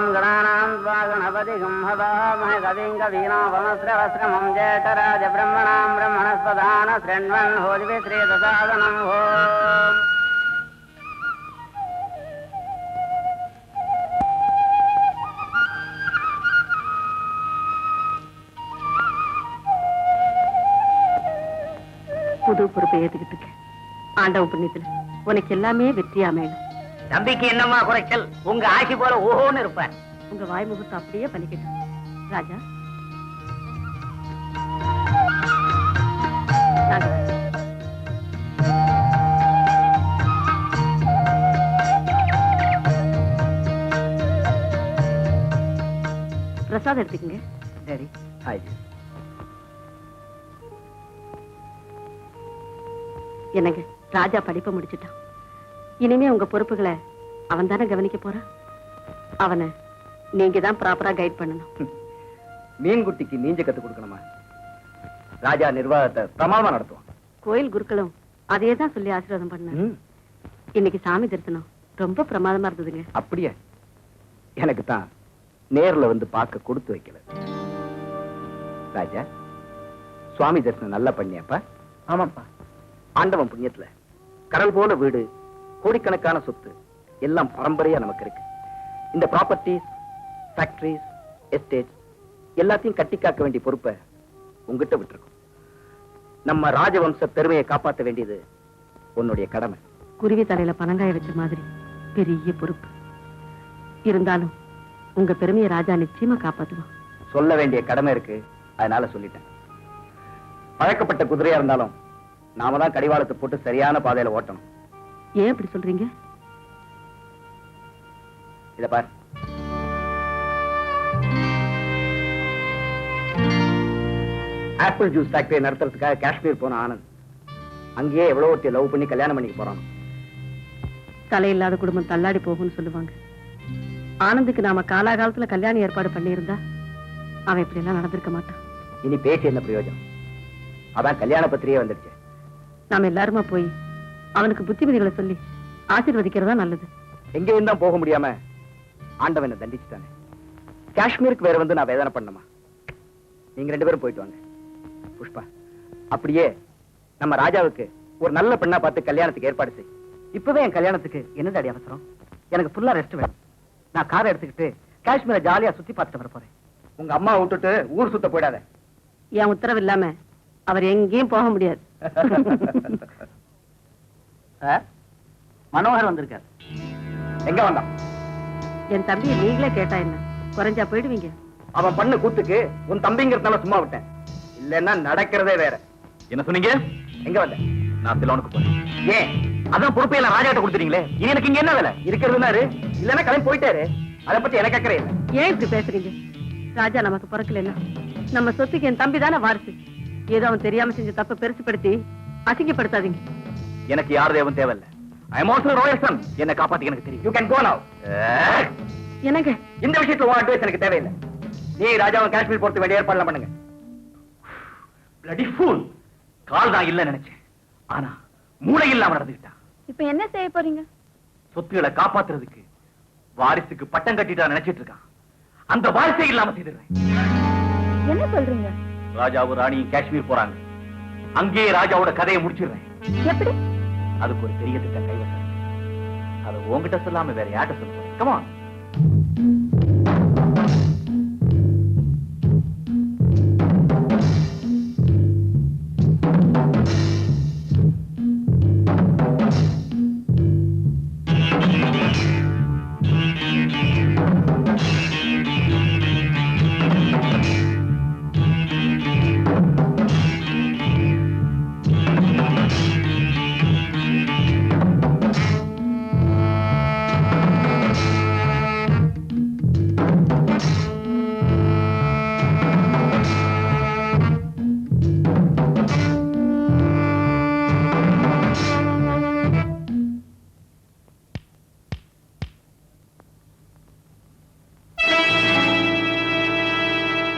ஓம் கணானாம் ஸ்வா கணபதிகம் ஹவாமஹே கவிம் கவீனாவமஸ்ரவஸ்ரமம் ஜேட்டராஜ பிரம்மணாம் பிரம்மணஸ்பதான ஸ்ரண்வன் ஹோதிவே ஸ்ரீதசாதனம் ஓம். புது பொறுப்பை ஏத்துக்கிட்டு ஆண்டவ புண்ணியத்துல உனக்கு எல்லாமே வெற்றியா மேலும். தம்பிக்கு என்னம்மா குறைச்சல்? உங்க ஆட்சி போல ஓஹோன்னு இருப்பேன். உங்க வாய்முகத்தை அப்படியே பலிக்கட்டும். ராஜா பிரசாதம் எடுத்துக்கங்க. சரி. என்னங்க, ராஜா படிப்பை முடிச்சுட்டான். இனிமே உங்க பொறுப்புகளை அவன் தானே கவனிக்க போறான். அவனை நீங்க தான் ப்ராப்பரா கைட் பண்ணணும். மீன்குட்டிக்கு நீஞ்ச கத்து கொடுக்கணுமா? ராஜா நிர்வாகத்தை பிரமாதமா நடத்துவான். கோயில் குருக்களும் அதே தான் சொல்லி ஆசீர்வாதம் பண்ண. இன்னைக்கு சாமி தரிசனம் ரொம்ப பிரமாதமா இருந்ததுங்க. அப்படியே எனக்கு தான் நேர்ல வந்து பார்க்க கொடுத்து வைக்கல. ராஜா, சுவாமி தரிசனம் நல்லா பண்ணியாப்பா? ஆமாப்பா. ஆண்டவன் புண்ணியத்துல கடல் போல வீடு, கோடிக்கணக்கான சொத்து எல்லாம் பரம்பரையா நமக்கு இருக்கு. இந்த ப்ராப்பர்ட்டிஸ், ஃபேக்டரிஸ், எஸ்டேட் எல்லாத்தையும் கட்டி காக்க வேண்டிய பொறுப்பை உங்ககிட்ட விட்டுருக்கோம். நம்ம ராஜவம்ச பெருமையை காப்பாற்ற வேண்டியது உன்னுடைய கடமை. குருவி தலையில பனங்காய வச்ச மாதிரி பெரிய பொறுப்பு இருந்தாலும் உங்க பெருமையை ராஜா நிச்சயமா காப்பாத்துவான். சொல்ல வேண்டிய கடமை இருக்கு, அதனால சொல்லிட்டேன். பழக்கப்பட்ட குதிரையா இருந்தாலும் நாம தான் கடிவாளத்தை போட்டு சரியான பாதையில ஓட்டணும். ஏன் இப்படி சொல்றீங்க? இத பார், ஆப்பிள் ஜூஸ் ஃபேக்டரி நடத்துறதுக்காக காஷ்மீர் போன ஆனந்த் அங்கேயே எவ்வளவு ஒருத்தைய லவ் பண்ணி கல்யாணம் பண்ணிக்க போறான். தலையில்லாத குடும்பம் தள்ளாடி போகும்னு சொல்லுவாங்க. ஆனந்துக்கு நாம காலாகாலத்துல கல்யாணம் ஏற்பாடு பண்ணியிருந்தா அவன் இப்படி எல்லாம் நடந்திருக்க மாட்டான். இனி பேசி என்ன பிரயோஜனம்? அதான் கல்யாண பத்திரியே வந்துடுச்சு. நாம எல்லாருமா போய் அவனுக்கு புத்திமதிகளை சொல்லி ஆசீர்வதிக்கிறதா நல்லது. எங்கேயும் தான் போக முடியாம ஆண்டவனை தண்டிச்சுட்டானே. காஷ்மீருக்கு வேற வந்து நான் வேதனை பண்ணமா? நீங்க 2 பேரும் போயிட்டு வாங்க. புஷ்பா, அப்படியே நம்ம ராஜாவுக்கு ஒரு நல்ல பெண்ணா பார்த்து கல்யாணத்துக்கு ஏற்பாடு செய். இப்பவே என் கல்யாணத்துக்கு என்னதாடி அவசரம்? எனக்கு ஃபுல்லா ரெஸ்ட் வேணும். நான் காரை எடுத்துக்கிட்டு காஷ்மீரை ஜாலியா சுத்தி பார்த்துட்டு வர போறேன். உங்க அம்மா விட்டுட்டு ஊர் சுத்த போயிடாத. என் உத்தரவு இல்லாம அவர் எங்கேயும் போக முடியாது. மனோகர் வந்திருக்காரு. எங்க வந்தான்? என் தம்பியை நீங்களே கேட்டா என்ன, குறைஞ்சா போயிடுவீங்க. அவன் பண்ண கூத்துக்கு உன் தம்பிங்கிறதுனால சும்மா விட்டேன். இல்லன்னா நடக்கிறதே வேற. என்ன சொன்னீங்க? எங்க வந்த? நான் சிலோனுக்கு போறேன். ஏன்? அதான் பொறுப்பையெல்லாம் ராஜாட்ட கொடுத்துறீங்களே. இனி எனக்கு இங்க என்ன வேலை? இருக்கிறதுனாரு இல்லன்னா கிளம்பி போயிட்டாரு. அதை பத்தி எனக்கு அக்கறை இல்லை. ஏன் இப்படி பேசுறீங்க? ராஜா நமக்கு பிறக்கலன்னா நம்ம சொத்துக்கு என் தம்பி தானே வாரிசு. ஏதோ அவன் தெரியாம செஞ்ச தப்ப பெருசுப்படுத்தி அசிங்கப்படுத்தாதீங்க. எனக்கு யார் தேவன் தேவையில்லை. ஐ அம் ஆல்சோ ராயல் சன். என்ன காப்பாத்திக்க எனக்கு தெரியும். யூ கேன் கோ நவ. என்னங்க இந்த விஷயத்துல உன் அட்வைஸ் எனக்கு தேவையில்லை. நீ ராஜாவை காஷ்மீர் போறது வேண்டிய ஏற்பாடு பண்ணுங்க. bloody fool. கால் தான் இல்ல நினைச்சேன். ஆனா மூளை இல்லாம நடந்துக்கிட்டான். இப்ப என்ன செய்ய போறீங்க? சொத்துக்களை காப்பாத்துறதுக்கு வாரிசுக்கு பட்டம் கட்டிட்டா நினைச்சிட்டு இருக்கான். அந்த வாரிசை இல்லாம செய்திருவேன். என்ன சொல்றீங்க? ராஜாவும் ராணியும் காஷ்மீர் போறாங்க. அங்கேயே ராஜாவோட கதையை முடிச்சிடுறேன். எப்படி? அதுக்கு ஒரு பெரிய திட்டம் கைவசம். அதை உங்ககிட்ட சொல்லாம வேற யார்கிட்ட சொல்ல போறேன்? Come on.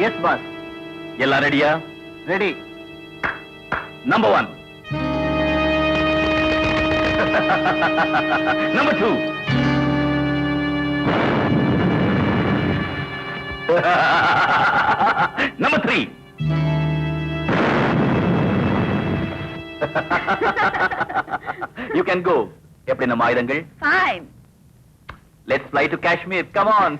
Yes, boss. எல்லாம் ரெடியா? Ready. Number 1. Number 2. Number 3. You can go. எப்படி நம்ம ஆயுதங்கள்? Fine. Let's fly to Kashmir. Come on.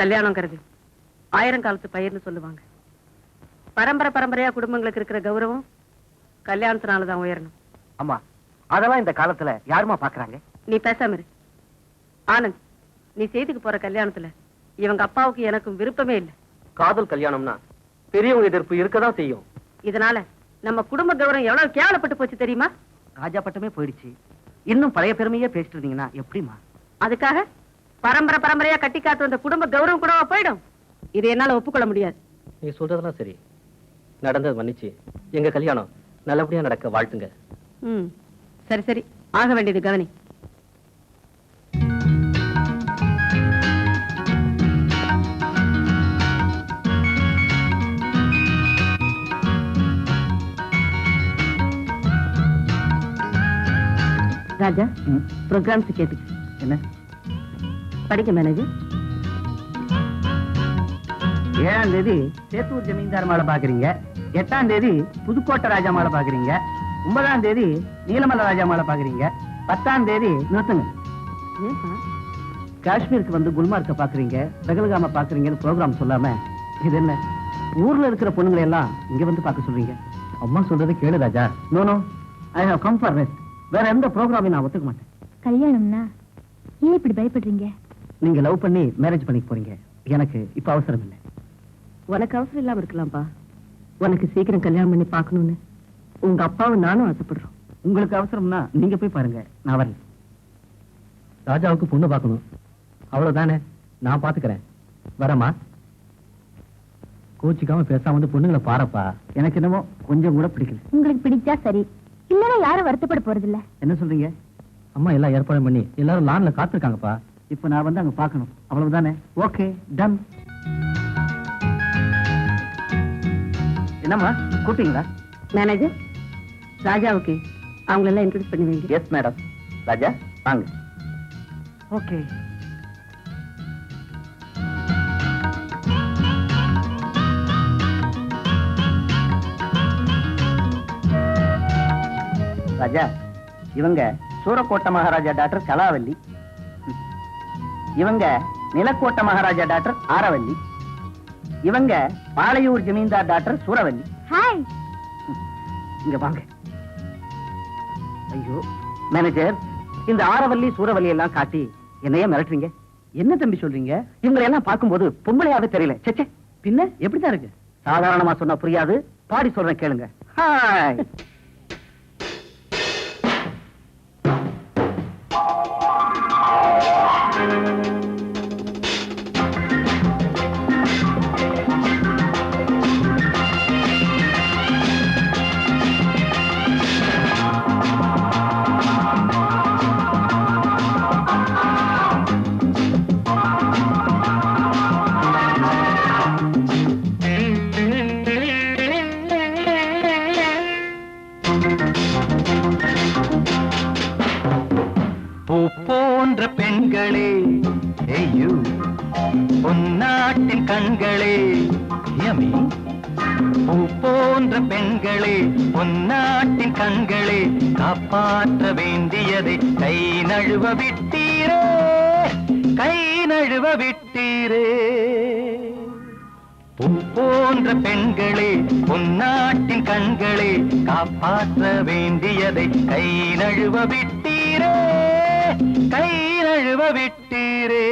கல்யாணங்கிறது ஆயிரங்காலத்து பயிர்னு சொல்லுவாங்க. பரம்பரை பரம்பரையா குடும்பங்களுக்கு இருக்கிற கௌரவம் கல்யாணத்தினாலதான் உயரணும். அம்மா, அதெல்லாம் இந்த காலத்துல யாருமா பாக்குறாங்க? நீ பேசாம இரு. ஆனந்த், நீ செய்துக்கு போற கல்யாணத்துல இவங்க அப்பாவுக்கு எனக்கும் விருப்பமே இல்லை. காதல் கல்யாணம்னா பெரியவங்க எதிர்ப்பு இருக்கதான் செய்யும். இதனால நம்ம குடும்ப கௌரவம் எவ்வளவு கேவலப்பட்டு போச்சு தெரியுமா? ராஜா பட்டமே போயிடுச்சு. இன்னும் பழைய பெருமையே பேசிட்டு இருந்தீங்கன்னா எப்படிமா? அதுக்காக பரம்பரை பரம்பரையா கட்டி காத்து வந்த குடும்ப கௌரவம் கூடவா போயிடும்? இது என்னால ஒப்புக்கொள்ள முடியாது. நீ சொல்றதெல்லாம் சரி, நடந்தது மன்னிச்சு எங்க கல்யாணம் நல்லபடியா நடக்க வாழ்த்துங்க. சரி சரி, ஆக வேண்டியது கவனி. ராஜா, ப்ரோக்ராம்ஸ் கேட்டு என்ன படிக்க மேனேஜர் 7ஆம் தேதி சேத்தூர் ஜமீன்தார் மாலை பாக்குறீங்க, 8ஆம் தேதி புதுக்கோட்டை ராஜா மாலை பாக்குறீங்க, 9ஆம் தேதி நீலமலை ராஜா மாலை பாக்குறீங்க, 10ஆம் தேதி நிறுத்துங்க. காஷ்மீருக்கு வந்து குல்மார்க்க பாக்குறீங்க, பெகல்காம பாக்குறீங்கன்னு ப்ரோக்ராம் சொல்லாம இது என்ன ஊர்ல இருக்கிற பொண்ணுங்களை எல்லாம் இங்க வந்து பார்க்க சொல்றீங்க? அம்மா சொல்றது கேளு ராஜா. No no, I have come for rest. வேற எந்த ப்ரோக்ராமையும் நான் ஒத்துக்க மாட்டேன். கல்யாணம்னா ஏன் இப்படி பயப்படுறீங்க? நீங்க லவ் பண்ணி மேரேஜ் பண்ணிக்க போறீங்க. எனக்கு இப்ப அவசரம் இல்லை. உனக்கு அவசரம் இல்லாம இருக்கலாம்ப்பா. உனக்கு சீக்கிரம் கல்யாணம் பண்ணி பார்க்கணும்னு உங்க அப்பாவும் நானும் ஆசைப்படுறோம். உங்களுக்கு அவசரம்னா நீங்க போய் பாருங்க, நான் வரல. ராஜாவுக்கு பொண்ணு பார்க்கணும், அவ்வளவுதானே. நான் பாத்துக்கிறேன். வரமா, கோச்சிக்காம பேசாம வந்து பொண்ணுங்களை பாருப்பா. எனக்கு என்னமோ கொஞ்சம் கூட பிடிக்கல. உங்களுக்கு பிடிச்சா சரி, இல்லன்னா யாரும் வருத்தப்பட போறது இல்ல. என்ன சொல்றீங்க? அம்மா எல்லாம் ஏற்பாடு பண்ணி எல்லாரும் லான்ல காத்திருக்காங்கப்பா. இப்ப நான் வந்து அங்க பார்க்கணும், அவ்வளவுதானே. Okay, done. என்னம்மா கூப்பிட்டீங்களா? மேனேஜர், ராஜாவுக்கு அவங்களெல்லாம் இன்ட்ரோடியூஸ் பண்ணி வைங்க. Yes madam. ராஜா வாங்க. ஓகே. ராஜா, இவங்க சூரக்கோட்டை மகாராஜா டாக்டர் கலாவல்லி. இவங்க நிலக்கோட்டை மகாராஜா டாக்டர் ஆரவல்லி. இவங்க பாளையூர் ஜமீன்தார் டாக்டர் சூரவல்லி. ஹாய். இங்க வாங்க. ஐயோ மேனேஜர், இந்த ஆரவல்லி சூரவல்லி எல்லாம் காட்டி என்னைய மிரட்டுறீங்க? என்ன தம்பி சொல்றீங்க? இவங்களை எல்லாம் பார்க்கும்போது பொம்பளையாவே தெரியல. சச்சே, பின்ன எப்படிதான் இருக்கு? சாதாரணமா சொன்னா புரியாது, பாடி சொல்றேன் கேளுங்க. ஹாய். போன்ற பெண்களே, ஐயோ பொன்னாட்டின் கண்களே, யமி. பூ போன்ற பெண்களே, பொன்னாட்டின் கண்களே, காப்பாற்ற வேண்டியதை கை நழுவ விட்டீரே, கை நழுவ விட்டீரே. பூ போன்ற பெண்களே, பொன்னாட்டின் கண்களே, காப்பாற்ற வேண்டியதை கை நழுவ விட்டீரே, கை நழுவ விட்டீரே.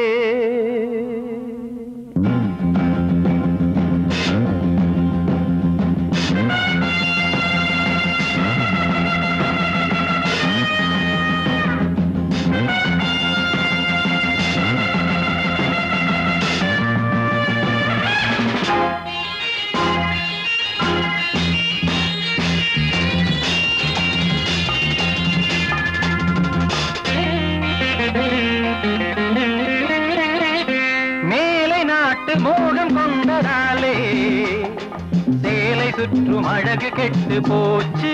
மோகம் கொண்டதாலே சேலை சுற்றும் அழகு கெட்டு போச்சு.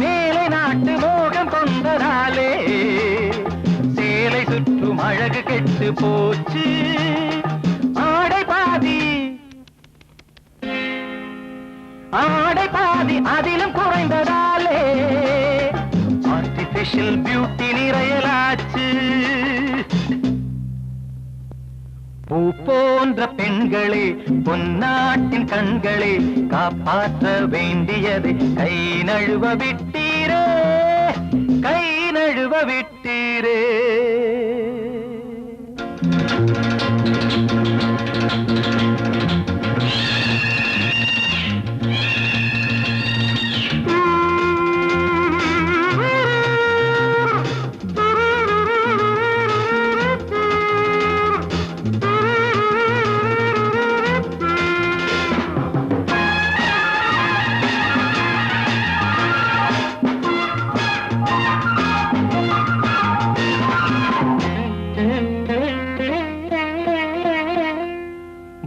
மேலை நாட்டு மோகம் கொண்டதாலே சேலை சுற்றும் அழகு கெட்டு போச்சு. ஆடை பாதி ஆடை பாதி அதிலும் குறைந்ததாலே ஆர்டிபிஷியல் பியூட்டி நிறையலாச்சு. பூ போன்ற பெண்களே, பொன்னாட்டின் கண்களே, காப்பாற்ற வேண்டியதை கை நழுவ விட்டீரே, கை நழுவ விட்டீரே.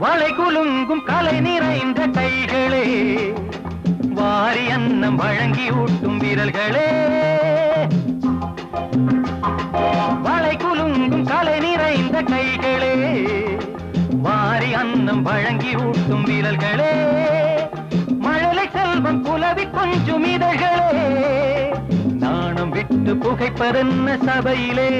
வளை குலுங்கும் கலை நிறைந்த கைகளே, வாரி அன்னம் வழங்கி ஊட்டும் விரல்களே. வளை குலுங்கும் கலை நிறைந்த கைகளே, வாரி அன்னம் வழங்கி ஊட்டும் விரல்களே. மழலை செல்வம் குலவி கொஞ்சும் இதழ்களே, நாணம் விட்டு புகைப்பதென்ன சபையிலே.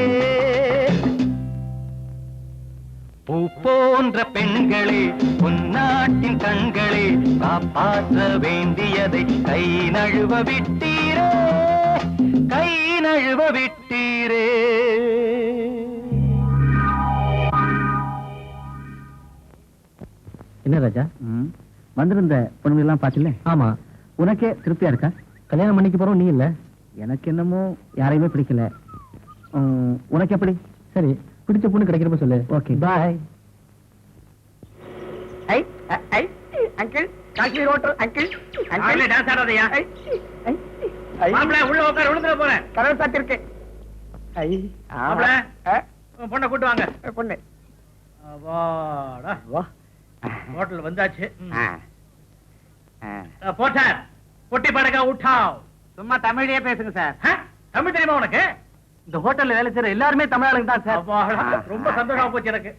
பூ போன்ற பெண்களே, பொன்னாட்டின் கண்களே, காப்பாற்ற வேண்டியதை கை நழுவ விட்டீரே, கை நழுவ நழுவ விட்டீரே. என்ன ராஜா வந்திருந்த பொண்ணுங்க எல்லாம் பாத்துல? ஆமா. உனக்கே திருப்தியா இருக்கா? கல்யாணம் பண்ணிக்க போறோம் நீ இல்ல. எனக்கு என்னமோ யாரையுமே பிடிக்கல. உனக்கு எப்படி? சரி, பிடிச்ச பொண்ணு கிடைக்கிறப்ப சொல்லு. Okay bye. Uncle Kashmir hotel uncle. Uncle dance ஆடாதயா? மாப்ள உள்ள உட்கார விழுந்துற போறேன். கரல் சாத்தி இருக்கு. மாப்ள பொண்ணை கூட்டு வாங்க. பொண்ணு வாடா வா. ஹோட்டல் வந்தாச்சு. போட்டார் பொட்டி படகா உட்டாவ். சும்மா தமிழே பேசுங்க சார். தமிழ் தெரியுமா உனக்கு? இந்த ஹோட்டல்ல வேலை செய்யற எல்லாருமே தமிழாளுங்க தான் சார். அப்பாடா, ரொம்ப சந்தோஷமா போச்சு எனக்கு.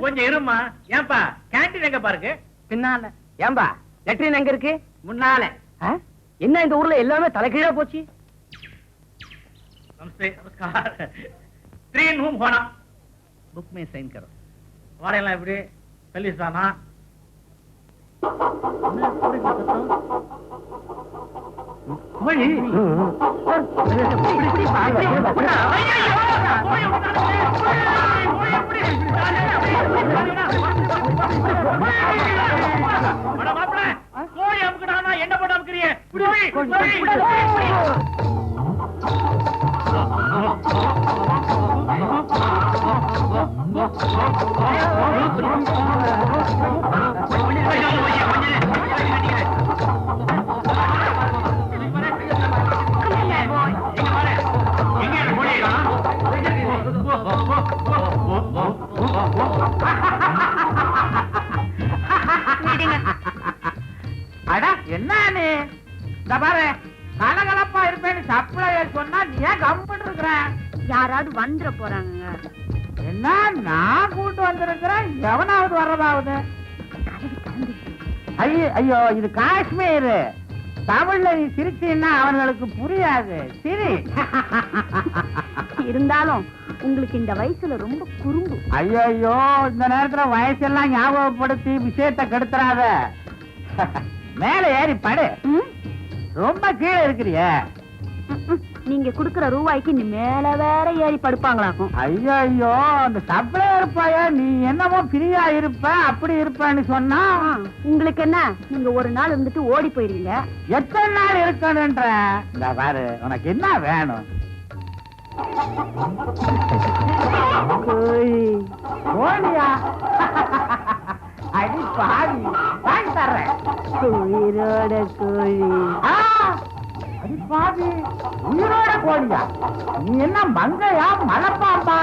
கொஞ்சம் இருமா. ஏன்பா கேண்டீன் எங்க பாருக்கு? பின்னால. ஏம்பா லெட்ரின் எங்க இருக்கு? முன்னால. என்ன இந்த ஊர்ல எல்லாமே தலைகீழா போச்சு? நமஸ்தே நமஸ்கார். 3 रूम होना. बुक में साइन करो. வாடையெல்லாம் எப்படி? சலீசானா? வழி. என்ன பண்ண அமுக்குறீங்க? என்ன நீ இந்த பாரு கலகலப்பா இருப்பேன்னு சப்ளை சொன்னா நீ ஏன் கம்பெனி இருக்கிற? யாராவது வந்துட போறாங்க. என்ன நான் கூட்டு வந்திருக்கிறேன், எவனாவது வர்றதாவது? ஐயோ ஐயோ, இது காஷ்மீர். தமிழ்ல நீ சிரிச்சீன்னா அவங்களுக்கு புரியாது. சிரி. இருந்தாலும் உங்களுக்கு இந்த வயசுல ரொம்ப குறும்பு. ஐயோ, இந்த நேரத்துல வயசெல்லாம் ஞாபகப்படுத்தி விஷயத்தை கெடுத்துறாத. மேல ஏறி படு. ரொம்ப கீழே இருக்கிறிய. நீங்க குடுக்கற ரூபாய்க்கு நீ மேல வேற ஏறி படுப்பாங்களாக்கும். ஐயோ, அந்த சப்ளை இருப்பாய நீ என்னமோ ஃப்ரீயா இருப்ப அப்படி இருப்பேன்னு சொன்னா உங்களுக்கு என்ன, நீங்க ஒரு நாள் இருந்துட்டு ஓடி போயிருவீங்க. எத்தனை நாள் இருக்கணும்ன்ற? இந்த பாரு, உனக்கு என்ன வேணும்? கோழியா? அடி பாவி, வாங்கி தர்றேன். உயிரோட கோழி. அடி பாவி, உயிரோட கோழியா? நீ என்ன மங்கையா மலைப்பாம்பா?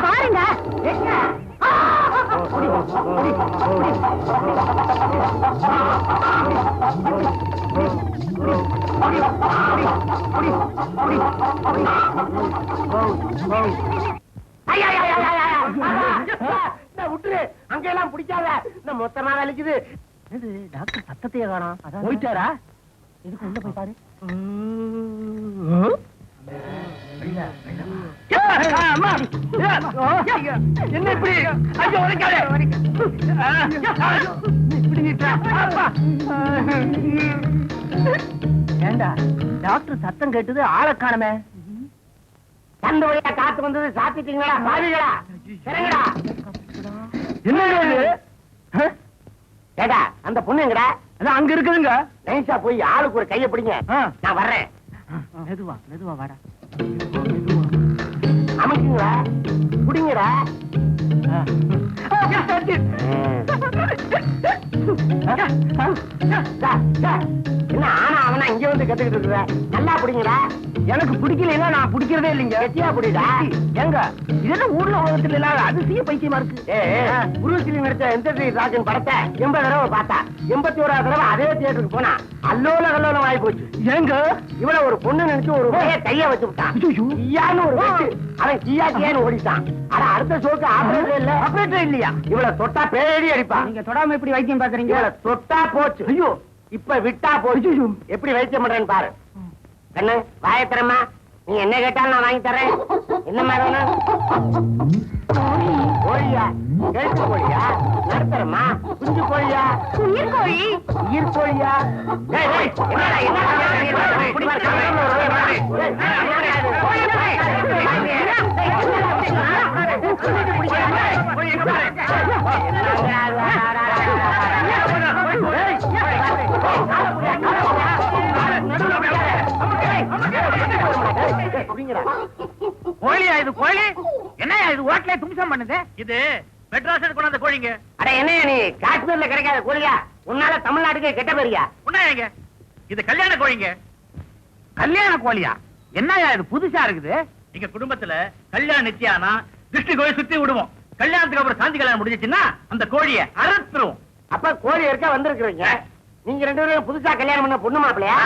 பாருங்க எங்க? விட்டுரு, அங்கெல்லாம் பிடிக்காத. மொத்தமா வலிக்குது. டாக்டர் சத்தத்தையே காணோம். போயிட்டாரா? இதுக்கு உள்ள போய் பாரு. என்ன இப்படி? ஐயோ, உடைக்காதே. ஏண்டா டாக்டர் சத்தம் கேட்டது, ஆளை காணமே. அந்த வழியா காத்து வந்தது, சாத்திட்டீங்களா பாவிகளா? இறங்கடா. என்ன கேடா, அந்த பொண்ணு எங்கடா? அங்க இருக்குதுங்க. நைசா போய் ஆளுக்கு ஒரு கையை பிடிங்க. நான் வர்றேன். மெதுவா மெதுவா வாடா. அமைக்குங்களா? பிடிங்கடா. என்ன ஆனா அவனா இங்க வந்து கத்துக்கிட்டு இருக்கிற? நல்லா பிடிங்கடா. எனக்கு பிடிக்கலன்னா நான் பிடிக்கிறதே இல்லைங்க. கெட்டியா பிடிடா. எங்க இதெல்லாம் ஊர்ல உலகத்துல இல்லாத அதிசய பைத்தியமா இருக்கு. குருசிலி நடிச்ச எந்த ராஜன் படத்தை 80 தடவை பார்த்தா, 81வது தடவை அதே தியேட்டருக்கு போனா அல்லோல கல்லோலம் ஆகி போச்சு. எங்க இவள ஒரு பொண்ணு நினைச்சு ஒரு கைய வச்சு விட்டான். ஈயான்னு ஒரு வெட்டு. அவன் கீயா கியான்னு ஓடிட்டான். ஆனா அடுத்த ஷோக்கு ஆபரேட்டர் இல்ல. ஆபரேட்டர் இல்லையா? இவளை தொட்டா பேடி அடிப்பா. நீங்க தொடாம எப்படி வைத்தியம் பாக்குறீங்க? இவளை தொட்டா போச்சு. ஐயோ, இப்ப விட்டா போச்சு. எப்படி வைத்தியம் பண்றேன்னு பாரு. கண்ணு வாயத்திரமா நீ என்ன கேட்டாலும் நான் வாங்கி தரேன். என்ன மாதிரி வேணும்? கோழியா? எழுத்து கோழியா? நடுத்தரமா? குஞ்சு கோழியா? உயிர் கோழி. உயிர் கோழியா? டேய், டேய், என்னடா, என்னடா, இப்படி பாரு, கவலையில ஒரு கோழி. டேய், என்னடா இது? கோழி, கோழி. கோழியா இது? கோழி என்னையா இது? ஓட்டலே தும்சம் பண்ணுது. இது மெட்ராஸ் கொண்டாந்த கோழிங்க. அட என்னையா நீ காஷ்மீர்ல கிடைக்காத கோழியா? உன்னால தமிழ்நாட்டுக்கு கெட்ட பேரியா? உண்மையாங்க இது கல்யாண கோழிங்க. கல்யாண கோழியா? என்னயா இது புதுசா இருக்குது? எங்க குடும்பத்துல கல்யாணம் நிச்சயானா திருஷ்டி கோழி சுத்தி விடுவோம். கல்யாணத்துக்கு அப்புறம் சாந்தி கல்யாணம் முடிஞ்சிச்சுன்னா அந்த கோழியை அறுத்துருவோம். அப்ப கோழி இருக்க வந்திருக்கிறீங்க. நீங்க ரெண்டு பேரும் புதுசா கல்யாணம் பண்ண பொண்ணு மாப்பிளையா?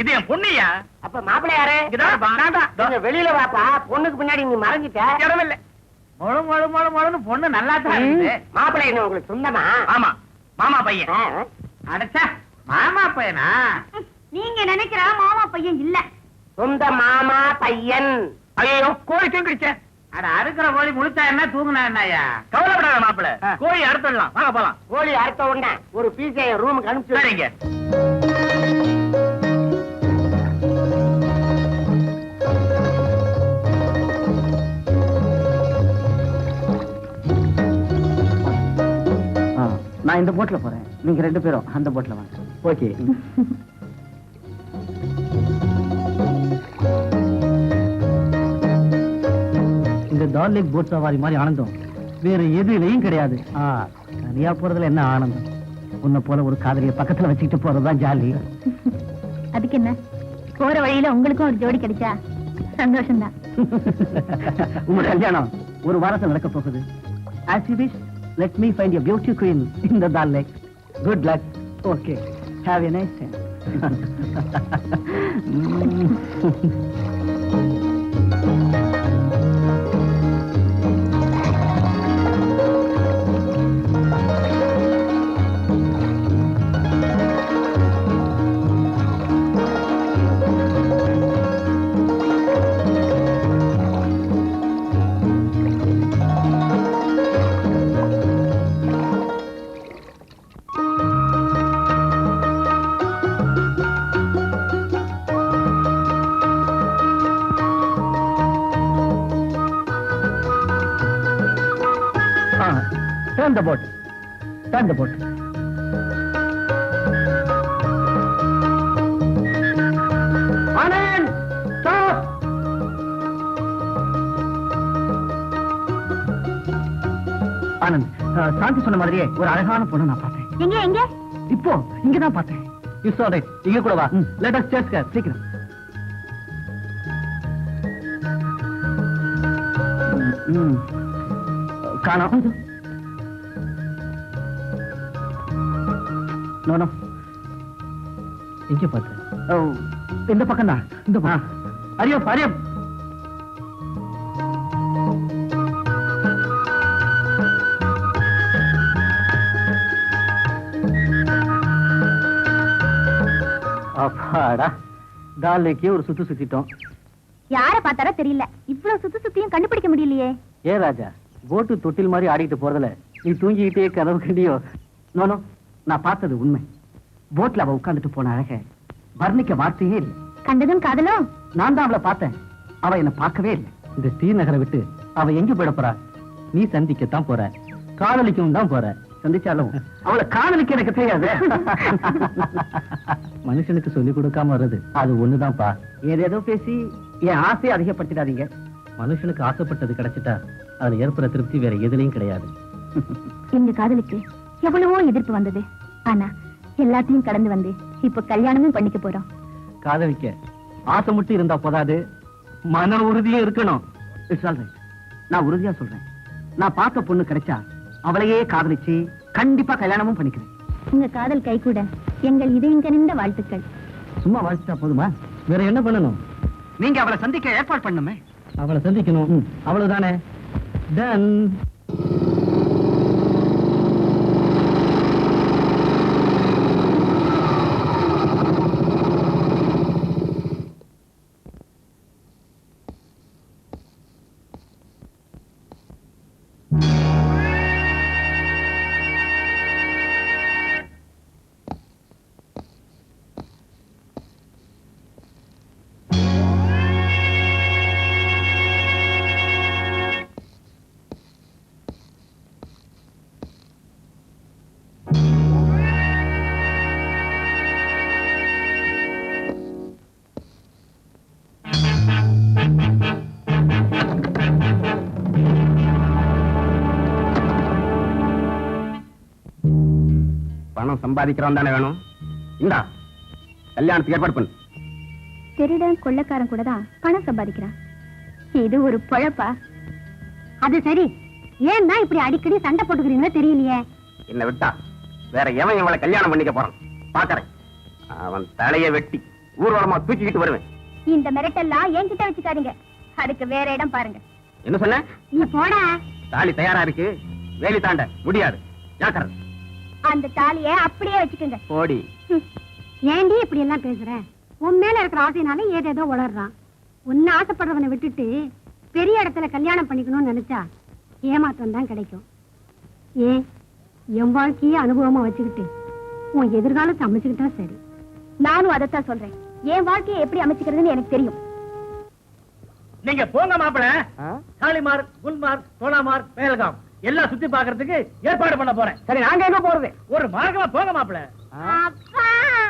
இது என் பொண்ணுயா. அப்ப மாப்பிள்ளை யாரு? இங்கதான் இருப்பான். நீங்க வெளியில வாப்பா. பொண்ணுக்கு பின்னாடி நீ மறைஞ்சிட்ட. இடமில்ல. மொழு மொழு மொழு மொழுன்னு பொண்ணு நல்லா தான் இருக்குது. மாப்பிள்ளை என்ன உங்களுக்கு சொந்தமா? ஆமா, மாமா பையன். ஆ. அடச்சா, மாமா பையனா? நீங்க நினைக்கிற மாமா பையன் இல்ல. சொந்த மாமா பையன். ஐயோ, கோழி தூங்கிடுச்சே. அட அறுக்கிற கோழி முழுத்தா என்ன தூங்குனா என்னயா? கவலைப்படாத மாப்பிள்ள, கோழி அறுத்துடலாம். வாங்க போலாம். கோழி அறுத்த உடனே ஒரு பீஸை என் ரூமுக்கு அனுப்பிச்சு. சரிங்க. நான் இந்த போட்ல போறேன், நீங்க ரெண்டு பேரும் அந்த போட்ல வாங்க. ஓகே. இந்த டால் லேக் போட் சவாரி மாதிரி ஆனந்தம் வேற எதுலயும் கிடையாது. தனியா போறதுல என்ன ஆனந்தம்? உன்னை போல ஒரு காதலிய பக்கத்துல வச்சுக்கிட்டு போறதுதான் ஜாலி. அதுக்கு என்ன, போற வழியில உங்களுக்கும் ஒரு ஜோடி கிடைச்சா சந்தோஷம்தான். உங்க கல்யாணம் ஒரு வாரத்தில் நடக்க போகுது. As you wish, let me find your beauty queen in the Dal Lake. Good luck. Okay. Have a nice time. Turn the boat. Turn the boat. Anand! Stop! Anand, சாந்தி சொன்ன மாதிரியே ஒரு அழகான பொண்ணு நான் பார்த்தேன். எங்க எங்க? இப்போ இங்கதான் பார்த்தேன். It's all right. இங்க கூட வா. Let us chase car. சீக்கிரம். காணோம். நோ எங்க பார்த்தேன்? இந்த பக்கம் தான். இந்த பக்கம். அரியப் அரியப். அப்பாடா, டாலேக்கே ஒரு சுத்து சுத்திட்டோம். யார பார்த்தாரோ தெரியல, இவ்வளவு சுத்தி சுத்தியும் கண்டுபிடிக்க முடியலையே. ஏ ராஜா, போட்டு தொட்டில் மாதிரி ஆடிட்டு போறதுல நீ தூங்கிக்கிட்டே கனவு கண்டியோ? நோனோ, நான் பார்த்தது உண்மை. போட்ல அவ உட்கார்ந்துட்டு போன அழக வர்ணிக்க வார்த்தையே இல்லை. கண்டதும் காதலோ? நான் தான் அவளை பார்த்தேன், அவ என்ன பார்க்கவே இல்லை. இந்த ஸ்ரீநகரை விட்டு அவ எங்க போயிட போறா? நீ சந்திக்கத்தான் போற, காதலிக்கவும் தான் போற. சந்திச்சாலும் அவளை காதலிக்க எனக்கு தெரியாது. மனுஷனுக்கு சொல்லி கொடுக்காம வர்றது அது ஒண்ணுதான்ப்பா. ஏதேதோ பேசி என் ஆசையை அதிகப்படுத்திடாதீங்க. மனுஷனுக்கு ஆசைப்பட்டது கிடைச்சிட்டா அதுல ஏற்படுற திருப்தி வேற எதுலயும் கிடையாது. எங்க காதலுக்கு எவ்வளவோ எதிர்ப்பு வந்தது, ஆனா எல்லாத்தையும் கடந்து வந்து இப்ப கல்யாணமும் பண்ணிக்க போறோம். காதலிக்க ஆசை மட்டும் இருந்தா போதாது, மன உறுதியும் இருக்கணும். It's all right. நான் உறுதியா சொல்றேன், நான் பார்த்த பொண்ணு கிடைச்சா அவளையே காதலிச்சு கண்டிப்பா கல்யாணமும் பண்ணிக்கிறேன். உங்க காதல் கை கூட எங்கள் இதயம் கனிந்த வாழ்த்துக்கள். சும்மா வாழ்த்துட்டா போதுமா? வேற என்ன பண்ணணும்? நீங்க அவளை சந்திக்க ஏற்பாடு பண்ணுமே. அவளை சந்திக்கணும், அவ்வளவுதானே. டன். பணம் சம்பாதிக்கிறவன் தானே வேணும். இந்தா கல்யாணத்துக்கு ஏற்பாடு பண்ணு. திருடன் கொள்ளக்காரன் கூட தான் பணம் சம்பாதிக்கிறான். இது ஒரு பொழப்பா? அது சரி, ஏன் தான் இப்படி அடிக்கடி சண்டை போட்டுக்கிறீங்களோ தெரியலையே. என்ன விட்டா வேற எவன் இவளை கல்யாணம் பண்ணிக்க போறான் பாக்குறேன். அவன் தலையை வெட்டி ஊர்வலமா தூக்கிக்கிட்டு வருவேன். இந்த மிரட்டெல்லாம் என்கிட்ட வச்சுக்காதீங்க, அதுக்கு வேற இடம் பாருங்க. என்ன சொன்ன? நீ போடா. தாலி தயாரா இருக்கு, வேலி தாண்ட முடியாது. ஜாக்கிரதை. அந்த தாலிய அப்படியே வச்சுக்கோங்க. ஓடி. ஏண்டி இப்படி எல்லாம் பேசுற? உன் மேல இருக்கிற ஆசைனால ஏதேதோ உளறான். உன்ன ஆசைப்படுறவனை விட்டுட்டு பெரிய இடத்துல கல்யாணம் பண்ணிக்கணும்னு நினைச்சா ஏமாற்றம் தான் கிடைக்கும். ஏன் என் வாழ்க்கையே அனுபவமா வச்சுக்கிட்டு உன் எதிர்காலத்தை அமைச்சுக்கிட்டா சரி. நானும் அதைத்தான் சொல்றேன். என் வாழ்க்கையை எப்படி அமைச்சுக்கிறதுன்னு எனக்கு தெரியும். நீங்க போங்க மாப்பிள. ஷாலிமார், குல்மார்க், சோனாமார்க், பேல்காம் எல்லாம் சுத்தி பாக்குறதுக்கு ஏற்பாடு பண்ண போறேன். சரி, நாங்க எங்க போறது? ஒரு மார்க்கமா போங்க மாப்பிள.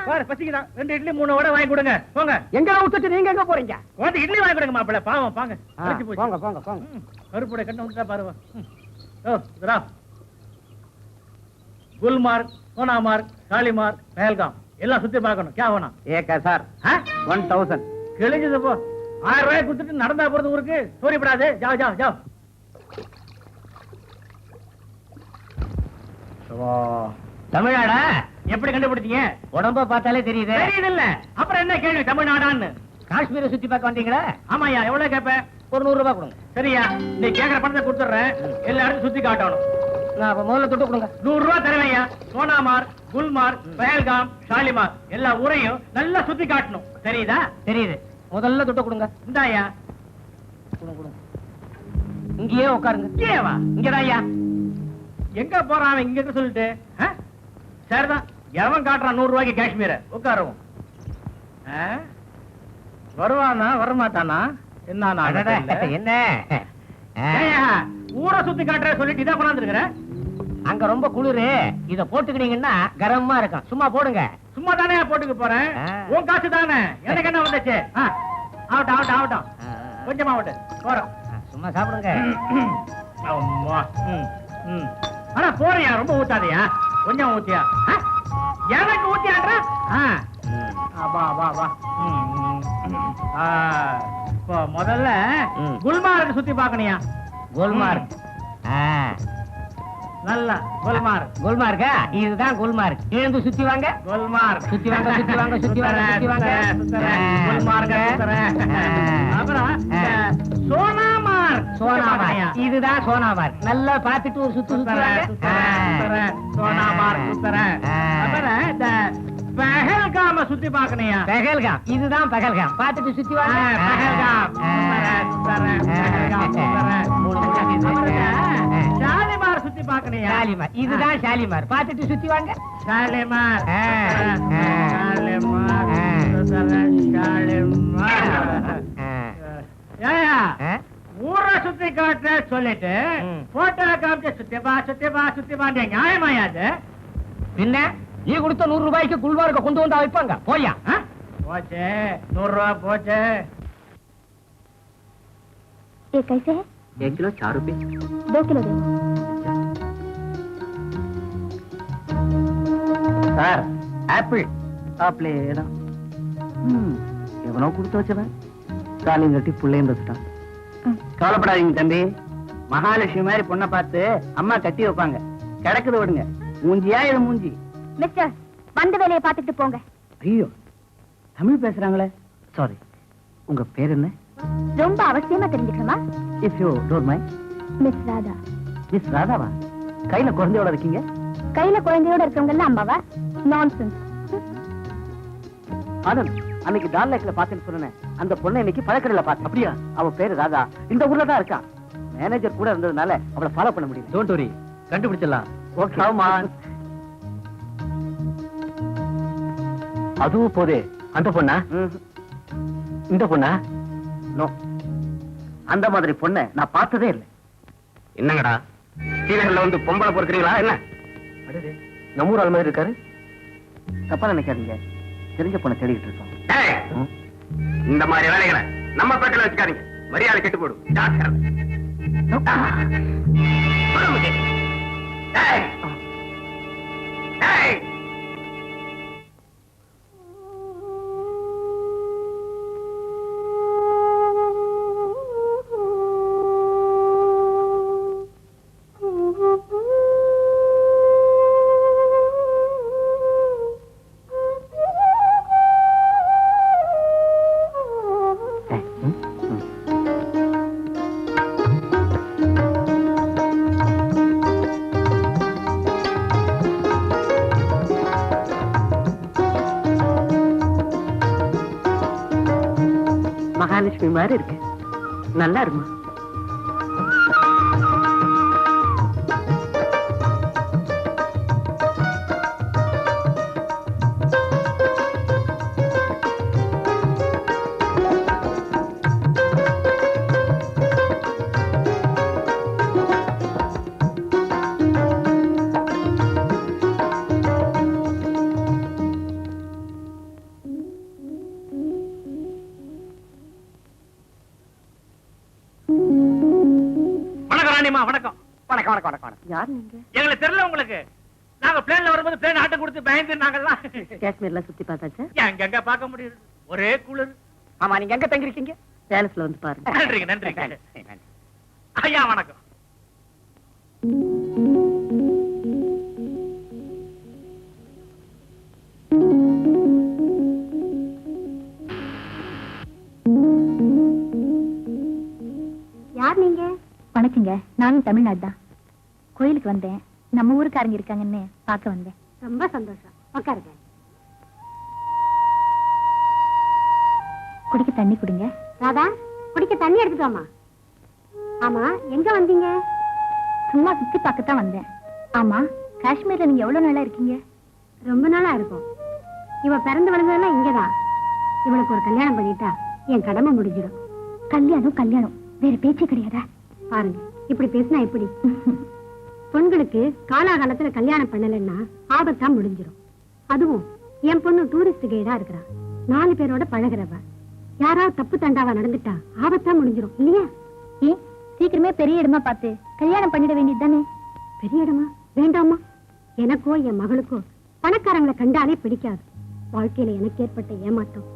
பாரு பசிக்குதான், 2 இட்லி 3 வடை வாங்கி கொடுங்க. போங்க. எங்க விட்டுட்டு நீங்க எங்க போறீங்க? வந்து இட்லி வாங்கி கொடுங்க மாப்பிள. பாவம் பாங்க. போங்க போங்க போங்க. கருப்புடைய கண்ணை விட்டுட்டா பாருவா. ஓ இதரா குல்மார்க், சோனாமார்க், ஷாலிமார், பேல்காம் எல்லாம் சுத்தி பார்க்கணும். கே வேணும்? ஏக்கா சார் 1000 கிழிஞ்சது போ. 1000 ரூபாய் கொடுத்துட்டு நடந்தா போறது ஊருக்கு. சோரிப்படாது. ஜாவ் ஜாவ் ஜாவ். தமிழ்நாடா எப்படி கண்டுபிடிச்சீங்க? உடம்ப பார்த்தாலே தெரியுது. தெரியுது இல்ல, அப்புறம் என்ன கேள்வி தமிழ்நாடான்னு? காஷ்மீரை சுத்தி பார்க்க வந்தீங்களா? ஆமாயா, எவ்வளவு கேப்ப? ஒரு 100 ரூபாய் கொடுங்க. சரியா, நீ கேக்குற பணத்தை கொடுத்துறேன். எல்லா இடத்தையும் சுத்தி காட்டணும். நான் அப்ப முதல்ல தொட்டு கொடுங்க. 100 ரூபாய் தருவையா. சோனாமார்க், குல்மார்க், பேல்காம், ஷாலிமார் எல்லா ஊரையும் நல்லா சுத்தி காட்டணும். தெரியுதா? தெரியுது. முதல்ல தொட்டு கொடுங்க. இந்தாயா. கொடுங்க கொடுங்க. இங்கேயே உட்காருங்க. இங்கேவா? இங்கதான்யா. எங்க போறான் அவன்? இங்க சொல்லிட்டு சரிதான். எவன் காட்டுறான் 100 ரூபாய்க்கு காஷ்மீர? உட்காருவோம். வருவானா வரமாட்டானா? என்ன ஊரை சுத்தி காட்டுற சொல்லிட்டு இதான் கொண்டாந்துருக்கிற? அங்க ரொம்ப குளிரு. இத போட்டுக்கிட்டீங்கன்னா கரமா இருக்கும். சும்மா போடுங்க. சும்மா தானே போட்டுக்க போறேன். உன் காசு தானே, எனக்கு என்ன வந்துச்சு? ஆகட்டும் ஆகட்டும் ஆகட்டும். கொஞ்சமா ஆகட்டும். போறோம். சும்மா சாப்பிடுங்க. அம்மா. ஆனா போறியா? ரொம்ப ஊத்தாதையா, கொஞ்சம் ஊத்தியா. எனக்கு ஊத்தியாடுற? வா வா வா. முதல்ல குல்மார்க் சுத்தி பாக்கணியா? குல்மார்க். நல்ல குல்மார்க். குல்மார்க்கா? இதுதான் குல்மார்க். எழுந்து சுத்தி வாங்க. குல்மார்க். சுத்தி வாங்க சுத்தி வாங்க சுத்தி வாங்க சுத்தி வாங்க. குல்மார்க். அப்புறம் சோனாமார்க். சோனாமார்க். இதுதான் சோனாமார்க். நல்லா பாத்துட்டு ஒரு சுத்து சுத்துறாங்க. சோனாமார்க் சுத்துறேன். அப்புறம் இந்த பஹல்காம சுத்தி பாக்கணியா? பஹல்காம். இதுதான் பஹல்காம். பாத்துட்டு சுத்தி வாங்க. பஹல்காம். ஷாலிமார் சுத்தி பாக்கணியா? ஷாலிமார். இதுதான் ஷாலிமார். பாத்துட்டு சுத்தி வாங்க. ஷாலிமார். ஷாலிமார். ஷாலிமார். ஏயா ஊரை சுத்தி காட்ட சொல்லிட்டு போட்டோ காமிச்சு சுத்தி பா சுத்தி பா சுத்தி பாண்டிய நியாயமாயாது? பின்ன நீ கொடுத்த 100 ரூபாய்க்கு குல்மார்க்க கொண்டு வந்தா வைப்பாங்க. போயா? போச்சு 100 ரூபாய் போச்சு. ये कैसे है? 1 किलो 4 रुपए. 2 किलो दे. Sir apple. ஆப்பிளே தான். எவனோ கொடுத்து வச்சவன் காலையும் கட்டி புள்ளையும் தச்சுட்டான். கவலைப்படாதீங்க தம்பி, மகாலட்சுமி மாதிரி பொண்ணை பார்த்து அம்மா கட்டி வைப்பாங்க. கிடக்குது விடுங்க. மூஞ்சியா இது மூஞ்சி? மிஸ்டர், வந்த வேலையை பார்த்துட்டு போங்க. ஐயோ, தமிழ் பேசுறாங்களே. சாரி, உங்க பேர் என்ன? ரொம்ப அவசியமா தெரிஞ்சுக்கணுமா? If you don't mind. Miss Radha. Miss ராதாவா? கையில குழந்தையோட இருக்கீங்க? கையில குழந்தையோட இருக்கவங்க எல்லாம் அம்மாவா? நான்சென்ஸ். ஆனந்த், அன்னைக்கு டால்லேக்ல பாத்துன்னு சொன்னேன். அந்த பொண்ணை இன்னைக்கு பழக்கடையில பார்த்தேன். அப்படியா? அவ பேரு ராதா. இந்த ஊர்ல தான் இருக்கா. மேனேஜர் கூட இருந்ததுனால அவளை ஃபாலோ பண்ண முடியல. டோன்ட் வரி, கண்டுபிடிச்சிடலாம். ஓகே. ஆமா. அதுவும் போதே. அந்த பொண்ணா? இந்த பொண்ணா? நோ, அந்த மாதிரி பொண்ணை நான் பார்த்ததே இல்லை. என்னங்கடா சீனகல்ல வந்து பொம்பளை பொறுக்கிறீங்களா என்ன? நம்ம ஊர் ஆள் மாதிரி இருக்காரு. தப்பா நினைக்காதீங்க, தெரிஞ்ச பொண்ணை தேடிட்டு இருக்கோம். இந்த மாதிரி வேலைகளை நம்ம பேட்டில் வச்சுக்காதீங்க. மரியாதை கெட்டு போடும். மகாலட்சுமி மாதிரி இருக்கு. நல்லா இருமா. வணக்கம். வணக்கம் வணக்கம் வணக்கம். யார் நீங்க? எங்களை தெரியல உங்களுக்கு. நாங்க பிளேன்ல வரும்போது பிளேன் ஆட்ட கொடுத்து பயந்து நாங்கெல்லாம் காஷ்மீர்ல சுத்தி பார்த்தாச்சா? எங்க பார்க்க முடியுது, ஒரே குளிர். ஆமா, நீங்க எங்க தங்கிருக்கீங்க? பேலஸ்ல வந்து பாருங்க. நன்றிங்க நன்றிங்க. ஐயா வணக்கம். யார் நீங்க? வணக்கங்க, நானும் தமிழ்நாடு தான். கோயிலுக்கு வந்தேன். நம்ம ஊருக்காரங்க இருக்காங்கன்னு பார்க்க வந்தேன். ரொம்ப சந்தோஷம். உட்காருங்க. குடிக்க தண்ணி குடுங்க. ராதா, குடிக்க தண்ணி எடுத்துட்டோமா? ஆமா, எங்க வந்தீங்க? சும்மா சுத்தி பார்க்கத்தான் வந்தேன். ஆமா, காஷ்மீர்ல நீங்க எவ்வளவு நாளா இருக்கீங்க? ரொம்ப நாளா இருக்கும். இவ பிறந்து வளர்ந்ததெல்லாம் இங்கதான். இவளுக்கு ஒரு கல்யாணம் பண்ணிட்டா என் கடமை முடிஞ்சிடும். கல்யாணம் கல்யாணம், வேற பேச்சே கிடையாதா? பாருங்க, இப்படி பேசினா எப்படி? பொண்களுக்கு காலாகாலத்துல கல்யாணம் பண்ணலன்னா ஆபத்தா முடிஞ்சிடும். அதுவும் என் பொண்ணு டூரிஸ்ட் கைடா இருக்கிறா. 4 பேரோட பழகிறவ. யாராவது தப்பு தண்டாவா நடந்துட்டா ஆபத்தா முடிஞ்சிடும் இல்லையா? ஏன் சீக்கிரமே பெரிய இடமா பார்த்து கல்யாணம் பண்ணிட வேண்டியது தானே? பெரிய இடமா வேண்டாமா? எனக்கோ என் மகளுக்கோ பணக்காரங்களை கண்டாலே பிடிக்காது. வாழ்க்கையில எனக்கு ஏற்பட்ட ஏமாற்றம்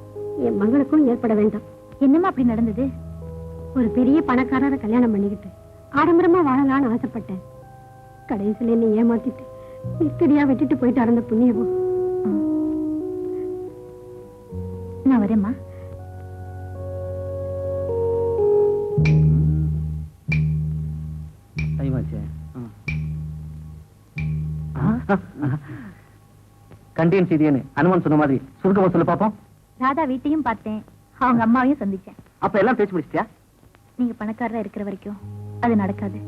என் மகளுக்கும் ஏற்பட வேண்டாம். என்னமா அப்படி நடந்தது? ஒரு பெரிய பணக்காரரை கல்யாணம் பண்ணிக்கிட்டு ஆடம்பரமா வாழலாம்னு ஆசைப்பட்டேன். கடைசியில என்னை ஏமாத்திட்டு நிக்கடியா விட்டுட்டு போயிட்டு அந்த புண்ணியவோ. நான் வரேம்மா. கண்டியன் செய்தியன்னு அனுமன் சொன்ன மாதிரி சுருக்கமா சொல்ல பாப்போம். ராதா வீட்டையும் பார்த்தேன், அவங்க அம்மாவையும் சந்திச்சேன். அப்ப எல்லாம் பேசி முடிச்சிட்டியா? நீங்க பணக்காரரா இருக்கிற வரைக்கும் அது நடக்காது.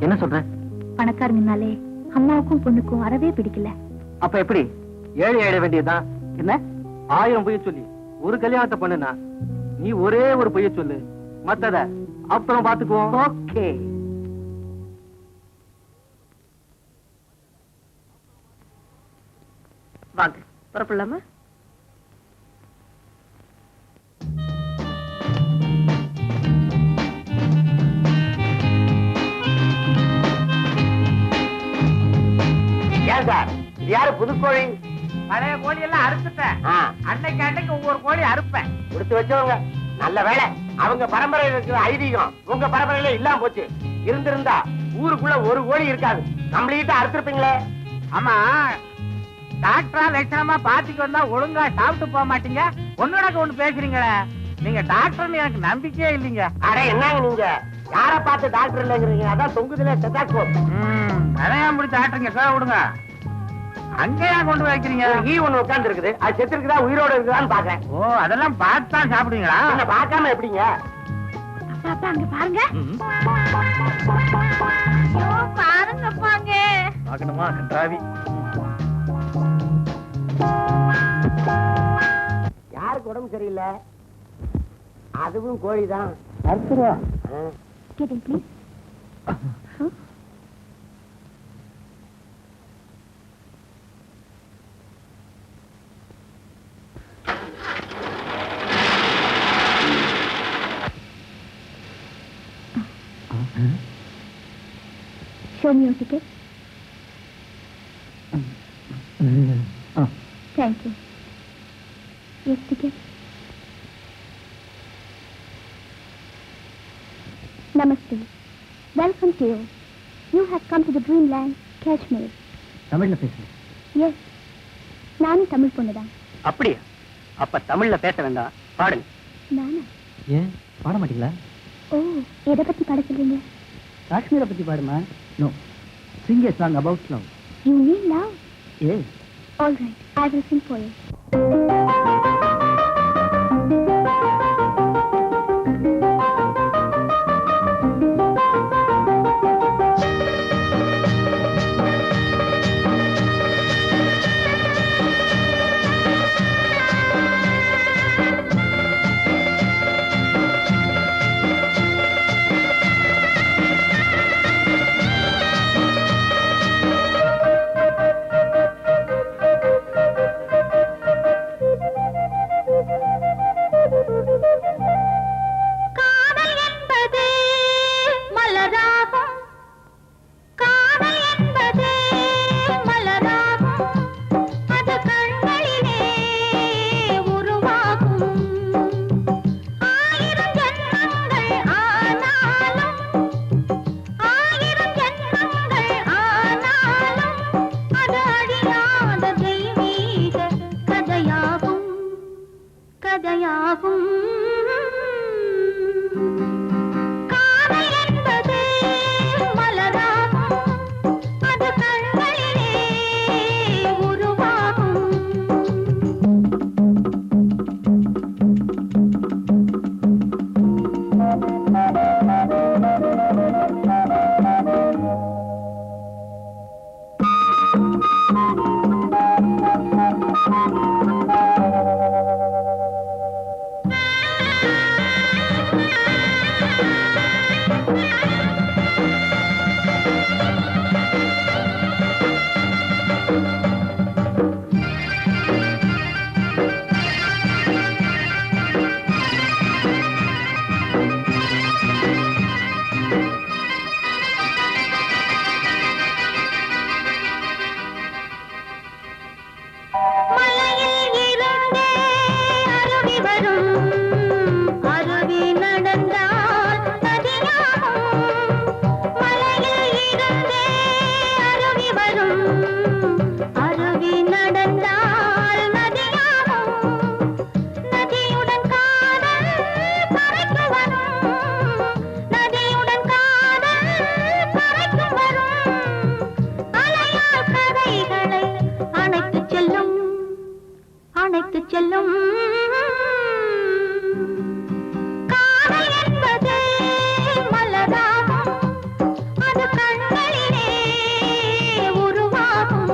என்ன சொல்ற? பணக்காரங்கனாலே அம்மாவுக்கும் பொண்ணுக்கும் அறவே பிடிக்கல. அப்ப எப்படி? ஏழை ஏழை வேண்டியதுதான். என்ன 1000 பொய்ய சொல்லி ஒரு கல்யாணத்தை பண்ணுனா நீ ஒரே ஒரு பொய்ய சொல்லு, மத்தத அப்புறம் பாத்துக்குவோம். ஓகே. வாங்க, புறப்படலாமா? ஏன் சார், இது யாரு புது கோழி? பழைய கோழி எல்லாம் அறுத்துட்டேன். அன்னைக்கு ஒவ்வொரு கோழி அறுப்பேன். கொடுத்து வச்சவங்க நல்ல வேலை. அவங்க பரம்பரையில இருக்கிற ஐதீகம் உங்க பரம்பரையில இல்லாம போச்சு. இருந்திருந்தா ஊருக்குள்ள ஒரு கோழி இருக்காது. கம்ப்ளீட்டா அறுத்திருப்பீங்களே. ஆமா, டாக்டரா லட்சணமா பாத்துக்கு வந்தா ஒழுங்கா சாப்பிட்டு போக மாட்டீங்க. ஒன்னோட ஒண்ணு பேசுறீங்களே. நீங்க டாக்டர்னு எனக்கு நம்பிக்கையே இல்லைங்க. அட என்னங்க நீங்க, யார பார்த்து டாக்டர் இல்லைங்கிறீங்க? அதான் தொங்குதுல ஸ்டெத்தாஸ்கோப். நிறைய முடிச்சு ஆட்டுறீங்க, கீழே விடுங்க. அங்கேயா கொண்டு போய் வைக்கிறீங்க? ஈ ஒண்ணு உட்கார்ந்து இருக்குது, அது செத்து இருக்குதா உயிரோட இருக்குதான்னு பாக்குறேன். ஓ, அதெல்லாம் பார்த்து தான் சாப்பிடுவீங்களா? என்ன பார்க்காம எப்படிங்க? அப்பா அங்க பாருங்க. பாருங்கப்பாங்க. பாக்கணுமா கன்றாவி? யாருக்கு உடம்பு சரியில்லை? அதுவும் கோழிதான். Get in, please. Show me your ticket. Thank you. Yes, ticket. Namaste. Welcome to you. You have come to the dreamland, Kashmir. தமிழ்ல பேசுறேன். Yes. நானும் தமிழ் பொண்ணுதான். அப்படியா? அப்ப தமிழ்ல பேச வேண்டாம், பாடுங்க. நானா? ஏன் பாட மாட்டீங்களா? ஓ, எதை பத்தி பாட சொல்றீங்க? காஷ்மீரை பத்தி பாடுமா? No, sing a song about love. You mean love? Yes. All right, I will sing for you. கதையாகும். காதல் என்பது மலராகும், அது கண்களிலே உருவாகும். மலையில் இருந்தே அருவி வரும், அருவி நடந்தால் நதியாகும். மலையில் இருந்தே அருவி வரும், அருவி நடந்தால் நதியாகும். நதியுடன் காதல் கரைக்கு வரும், நதியுடன் காதல் கரைக்கு வரும். அலையால் கரைகளை அணைத்துச் செல்லும், அணைத்துச் செல்லும். காதல் என்பது மலராகும், அது கண்களிலே உருவாகும்.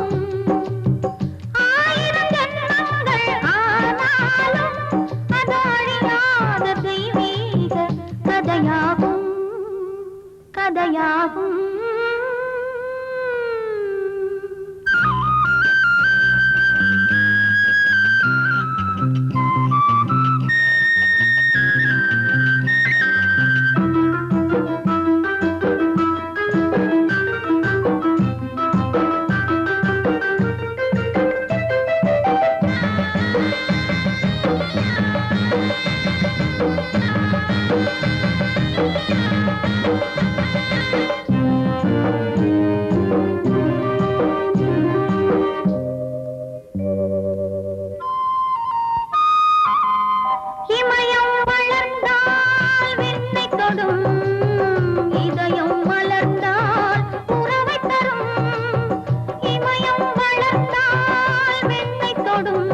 ஆயிரம் ஜன்மங்கள் ஆனாலும் அது அழியாத தெய்வீக கதையாகும், கதையாகும். இமயம் வளர்ந்தால் விண்ணை தொடும், இதயம் மலர்ந்தால் உறவை தரும். இமயம் வளர்ந்தால் விண்ணை தொடும்,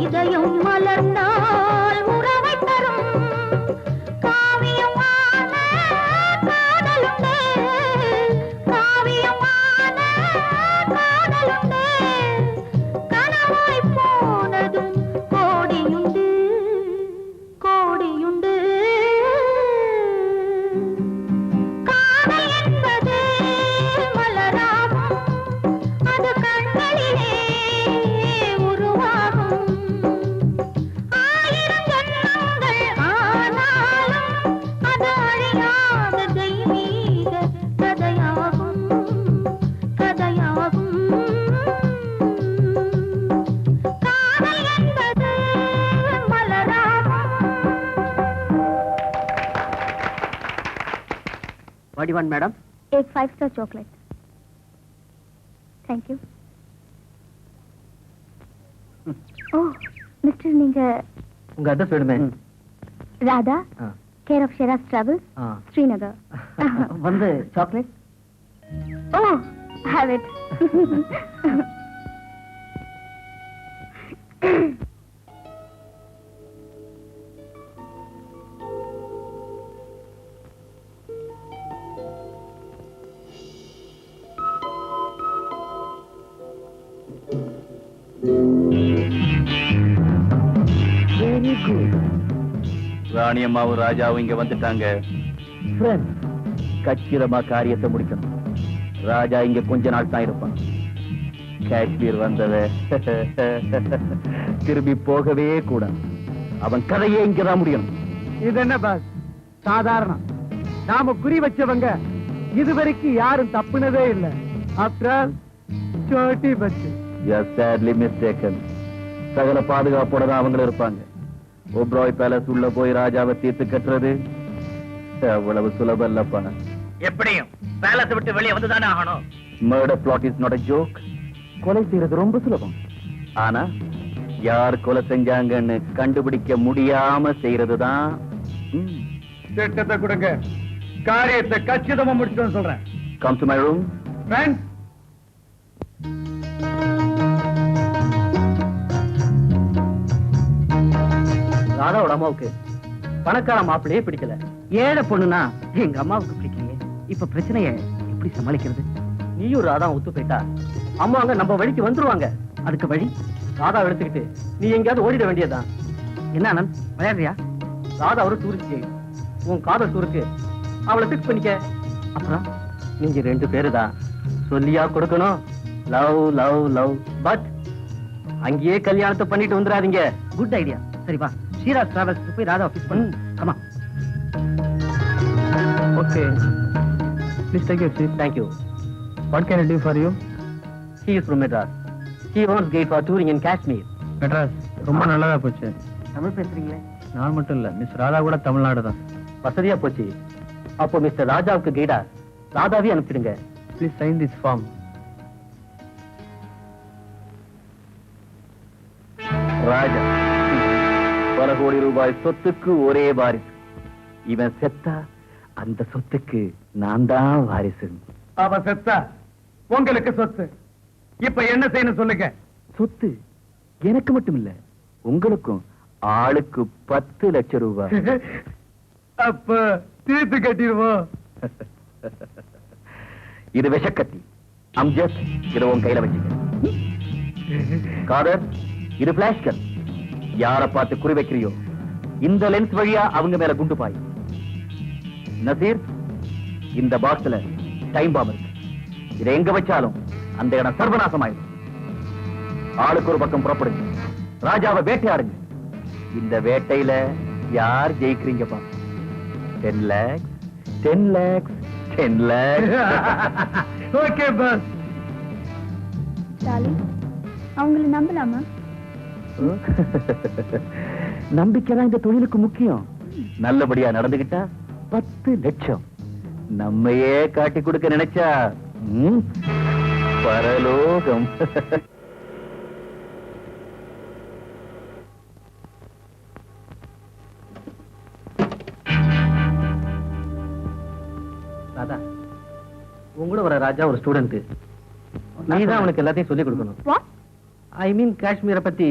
இதயம் மலர்ந்தால் உறவை தரும். காவியமான காதலுண்டு, காவியமான காதலுண்டு. கனவாய் போனதும் கோடியுண்டு, கோடியுண்டு. காதல் என்பது மலராகும், அது கண்களிலே உருவாகும். ஆயிரம் ஜன்மங்கள் ஆனாலும் அது அழியாத தெய்வீக கதையாகும், கதையாகும். காதல் என்பது மலராகும். What do you want, madam? एक 5-star chocolate. Thank you. Oh mister, நீங்க உங்க அட்ரஸ் வேணுமே. ராதா, ஆ. கேர் ஆஃப் ஷெராஸ் டிராவல்ஸ், ஆ. ஸ்ரீநகர். வந்து chocolate. Oh have it. Very good. ராணியம்மாவும் ராஜாவும் இங்க வந்துட்டாங்க. ஃப்ரெண்ட், கச்சிதமா காரியத்தை முடிக்கணும். ராஜா இங்க கொஞ்ச நாள் தான் இருப்பான். காஷ்மீர் வந்தத திரும்பி போகவே கூடாது. அவன் கதையே இங்கதான் முடியணும். இது என்ன பாஸ், சாதாரணம். நாம குறி வச்சவங்க இதுவரைக்கும் யாரும் தப்புனதே இல்ல. ஆஃப்டர் ஆல் சோட்டி பச்சு. sadly mistaken. சகல பாதுகாப்போட தான் அவங்க இருப்பாங்க. ஒப்ராய் பேலஸ் உள்ள போய் ராஜாவை தீர்த்து கட்டுறது அவ்வளவு சுலபம் இல்லப்பா. எப்படியும் பேலஸ் விட்டு வெளியே வந்துதானே ஆகணும். Murder plot is not a joke. கொலை செய்யறது ரொம்ப சுலபம். ஆனா யார் கொலை செஞ்சாங்கன்னு கண்டுபிடிக்க முடியாம செய்யறதுதான். திட்டத்தை கொடுங்க, காரியத்தை கச்சிதமா முடிச்சுட்டு சொல்றேன். Come to my room. ராதாவோட அம்மாவுக்கு பணக்கார மாப்பிள்ளையே பிடிக்கல. ஏழை பொண்ணுனா எங்க அம்மாவுக்கு பிடிக்கலையே. இப்ப பிரச்சனைய எப்படி சமாளிக்கிறது? நீயும் ராதா ஒத்து போயிட்டா அம்மா அங்க நம்ம வழிக்கு வந்துருவாங்க. அதுக்கு வழி ராதா எடுத்துக்கிட்டு நீ எங்கேயாவது ஓடிட வேண்டியதுதான். என்ன ஆனந்த், விளையாடுறியா? ராதா ஒரு டூரிஸ்ட், உன் காதல் டூருக்கு அவளை பிக்ஸ் பண்ணிக்க. அப்புறம் நீங்க 2 பேரு தான் சொல்லியா கொடுக்கணும். Love love love. பட் அங்கேயே கல்யாணத்தை பண்ணிட்டு வந்துடாதீங்க. Good idea. சரி வா, ஷீராஸ் டிராவல்ஸ் போய் ராதா ஆபீஸ் பண்ணு. கமா. Okay, please take your seat. Thank you. What can I do for you? He is from Madras. He wants get for touring in Kashmir. Madras ரொம்ப நல்லதா போச்சு. தமிழ் பேசுறீங்களே? நான் மட்டும் இல்ல, மிஸ் ராதா கூட தமிழ்நாடு தான். வசதியா போச்சு. அப்போ மிஸ்டர் ராஜாவுக்கு கைடா ராதாவே அனுப்பிடுங்க. Please sign this form. Raja பல கோடி ரூபாய் சொத்துக்கு ஒரே வாரிசு. இவன் செத்தா அந்த சொத்துக்கு நான் தான் வாரிசு. அவ செத்தா உங்களுக்கு சொத்து. இப்ப என்ன செய்யணும் சொல்லுங்க. சொத்து எனக்கு மட்டும் இல்ல, உங்களுக்கும். ஆளுக்கு 10 லட்சம் ரூபாய். அப்ப தீர்த்து கட்டிடுவோம். இது விஷக்கத்தி. அம்ஜத், இதை உன் கையில வச்சுக்க. காதர், இது பிளாஷ் கன். யார பார்த்து குறி வைக்கிறியோ இந்த லென்ஸ் வழியா அவங்க மேல குண்டு பாய். நசீர், இந்த பாக்ஸ்ல டைம் பாம் இருக்கு. இதை எங்க வச்சாலும் அந்த இடம் சர்வநாசம் ஆயிடும். ஆளுக்கு ஒரு பக்கம் புறப்படுங்க. ராஜாவை வேட்டையாடுங்க. இந்த வேட்டையில யார் ஜெயிக்கிறீங்கப்பா? 10 lakhs, 10 lakhs, 10 lakhs. Okay boss. Darling, அவங்கள நம்பலாமா? நம்பிக்கைதான் இந்த தொழிலுக்கு முக்கியம். நல்லபடியா நடந்துகிட்டா 10 லட்சம். நம்மையே காட்டி கொடுக்க நினைச்சா பரலோகம். ராதா, உங்களோட வர ராஜா ஒரு ஸ்டூடெண்ட். நீதான் அவனுக்கு எல்லாத்தையும் சொல்லி கொடுக்கணும். ஐ மீன் காஷ்மீரை பத்தி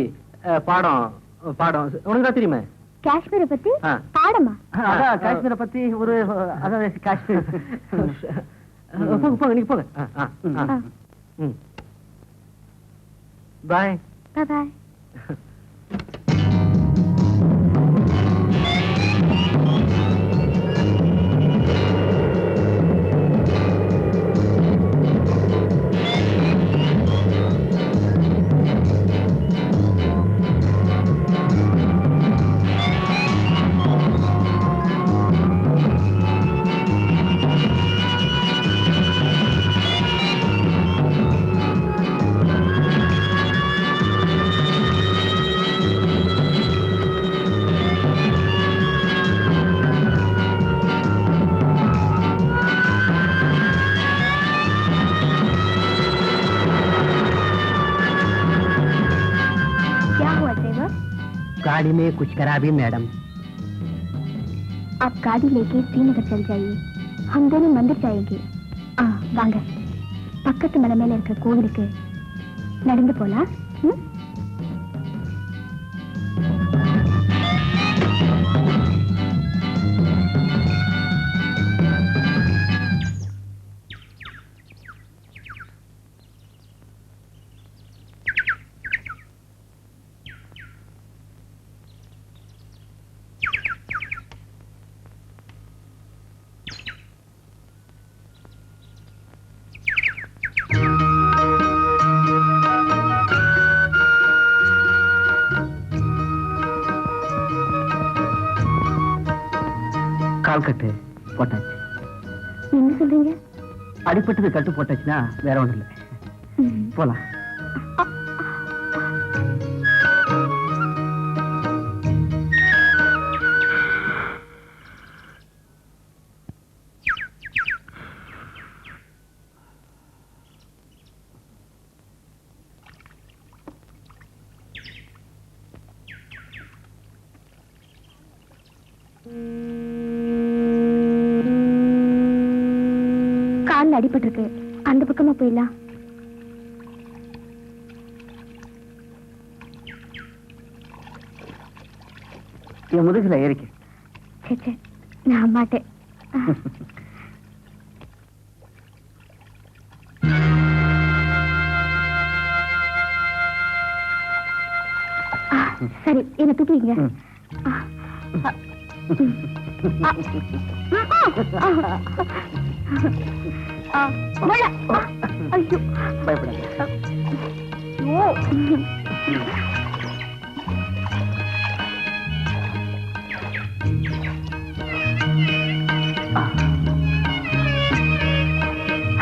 பாடம் உனக்கு தான் தெரியுமே. காஷ்மீரை பத்தி பாடமா? அதான் காஷ்மீரை பத்தி ஒரு அதான் காஷ்மீர். போங்க நீங்க போங்க. பாய். பாய். गाड़ी में कुछ खराबी मैडम. आप गाड़ी लेके श्रीनगर चल जाइए. हम दोनों मंदिर जाएंगे. வாங்க, பக்கத்து மலை மேல இருக்க கோவிலுக்கு நடந்து போலாம். கால் கட்டு போட்டாச்சு. என்ன சொல்றீங்க? அடிப்பட்டது கட்டு போட்டாச்சுன்னா வேற ஒண்ணும் இல்லை. போலாம். காலில் அடிபட்டு இருக்கு, அந்த பக்கமா போயிடலாம். என் முதுகுல ஏறிக்க. சே, நான் மாட்டேன். சரி, என்ன தூக்கிங்க. பயப்படாத.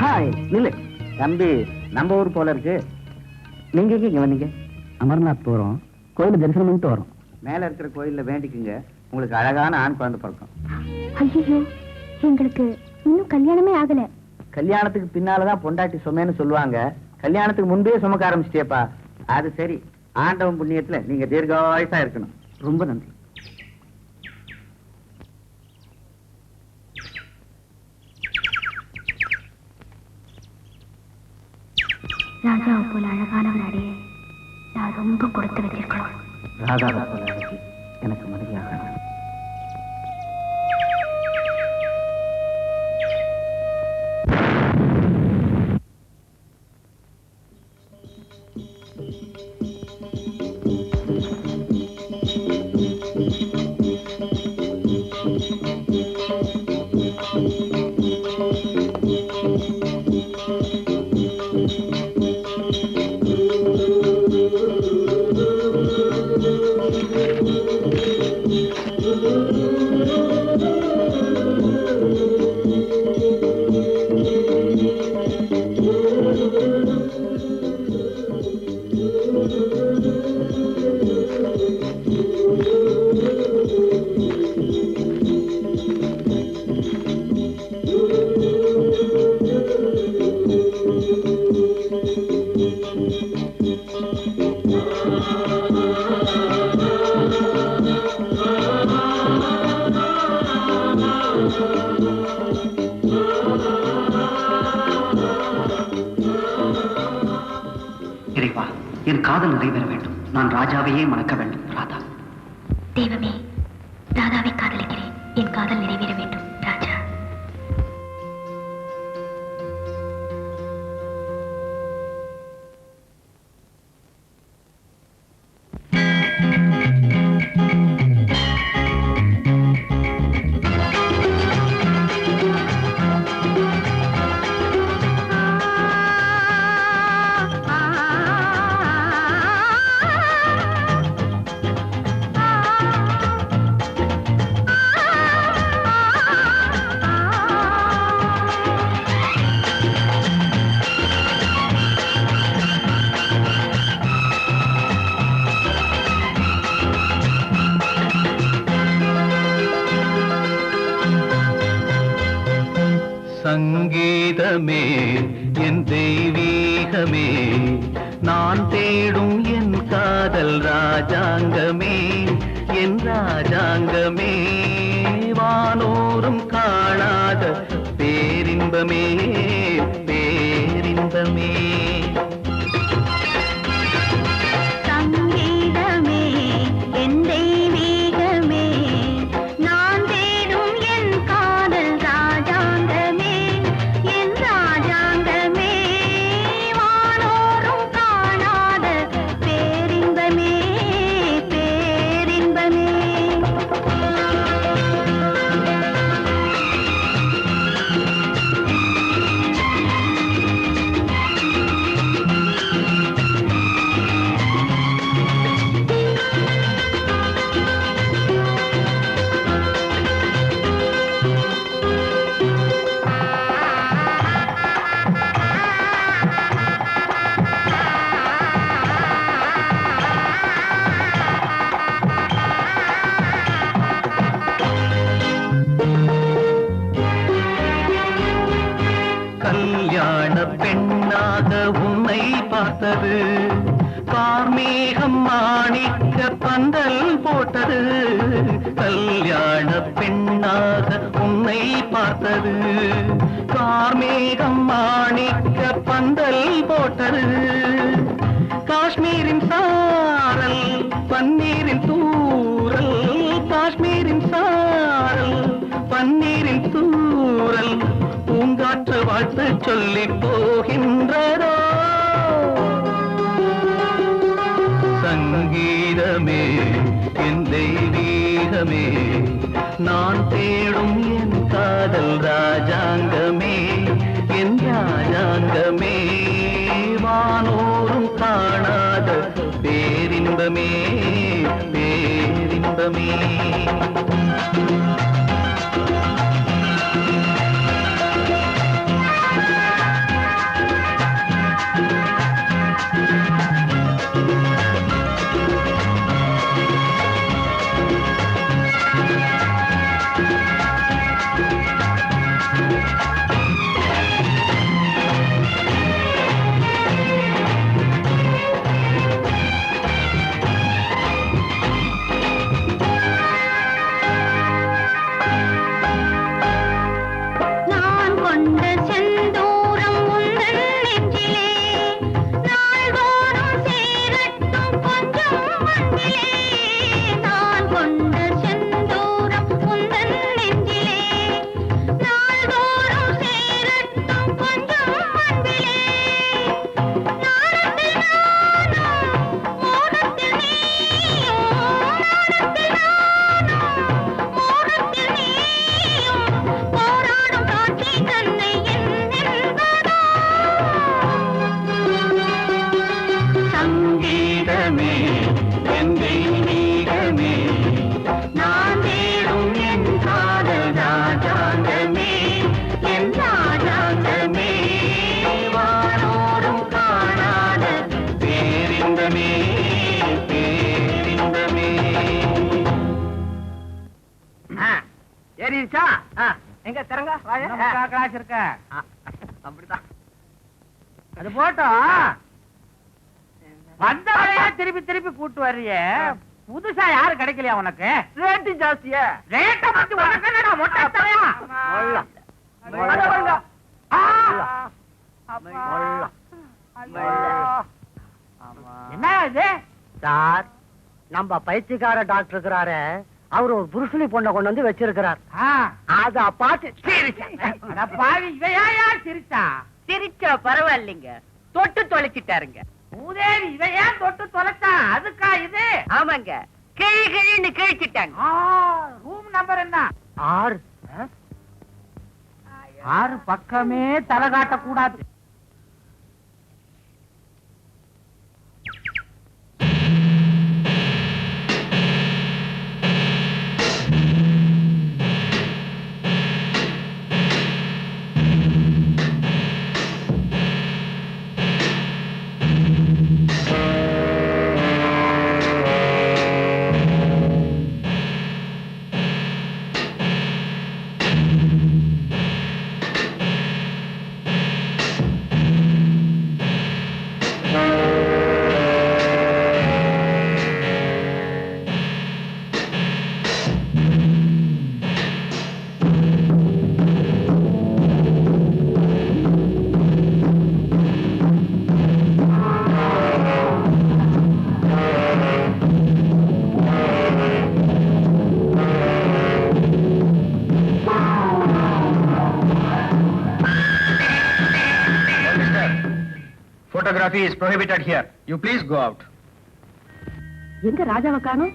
ஹாய், நில்லு தம்பி. நம்ம ஊர் போல இருக்கு. நீங்க இங்க வந்தீங்க? அமர்நாத் போறோம், கோயில தரிசனம் பண்ணிட்டு வரோம். மேல இருக்கிற கோயில்ல வேண்டிக்குங்க, உங்களுக்கு அழகான ஆண் குழந்தை பிறக்கும். ஐயோ, எங்களுக்கு இன்னும் கல்யாணமே ஆகல. கல்யாணத்துக்கு பின்னாலதான் பொண்டாட்டி சுமைன்னு சொல்லுவாங்க. கல்யாணத்துக்கு முன்பே சுமக்க ஆரம்பிச்சிட்டியப்பா. அது சரி, ஆண்டவன் புண்ணியத்துல நீங்க தீர்காயுசா இருக்கணும். ரொம்ப நன்றி. ராஜாவை போல அழகானவன் அடைய நான் ரொம்ப கொடுத்து வச்சிருக்கணும். ராதாவை போல அழகி எனக்கு மனைவியாக. இறைவா, என் காதல் நிறைவேற வேண்டும். நான் ராஜாவையே மணக்க வேண்டும். ராதா. தெய்வமே, ராதாவை காதலிக்கிறேன். என் காதல் நிறைவேற வேண்டும். ராஜா. சங்கீதமே என் தெய்வீகமே, நான் தேடும் என் காதல் ராஜாங்கமே, என் ராஜாங்கமே, வானோரும் காணாத பேரின்பமே, பேரின்பமே. சங்கீதமே என் தெய்வீகமே, நான் தேடும் என் காதல் ராஜாங்கமே, என் ராஜாங்கமே, வானோரும் காணாத பேரின்பமே, பேரின்பமே. கல்யாண பெண்ணாக உன்னை பார்த்தது, கார்மேகம் மாணிக்க பந்தல் போட்டது, கல்யாண பெண்ணாக உன்னை பார்த்தது கார்மேகம் மாணிக்க பந்தல் போட்டது காஷ்மீரின் சாரல் பன்னீரின் தூரல் காஷ்மீரின் சாரல் பன்னீரின் தூரல் பூங்காற்று வாழ்த்து சொல்லி போகின்றதோ சங்கீதமே என் தெய்வீகமே நான் தேடும் என் காதல் ராஜாங்கமே என் ராஜாங்கமே வானோரும் காணாத பேரின்பமே பேரின்பமே எங்க திறங்க கிளாஸ் இருக்க அப்படிதான் அது போட்டோம் வந்தவரையா திருப்பி திருப்பி கூட்டு வர்றிய புதுசா யாரு கிடைக்கலையா உனக்கு ரேட்டு ஜாஸ்தியா ரேட்ட பத்தி உனக்கு என்னடா மொட்டை தலையா என்ன இது சார் நம்ம பைத்தியக்கார டாக்டர் இருக்கிறாரு அவர் ஒரு புருஷனி பொண்ணை கொண்டு வந்து வச்சிருக்கிறார் அத பார்த்து பாவி இவையா சிரிச்சா சிரிச்சா பரவாயில்லைங்க தொட்டு தொலைச்சிட்டாருங்க மூதேவி இவையா தொட்டு தொலைச்சா அதுக்கா இது ஆமாங்க கிழி கிழின்னு கிழிச்சிட்டாங்க ரூம் நம்பர் என்ன 6 6 பக்கமே தலை காட்ட கூடாது Photography is prohibited here. You please go out. எங்க ராஜாவை காணோம்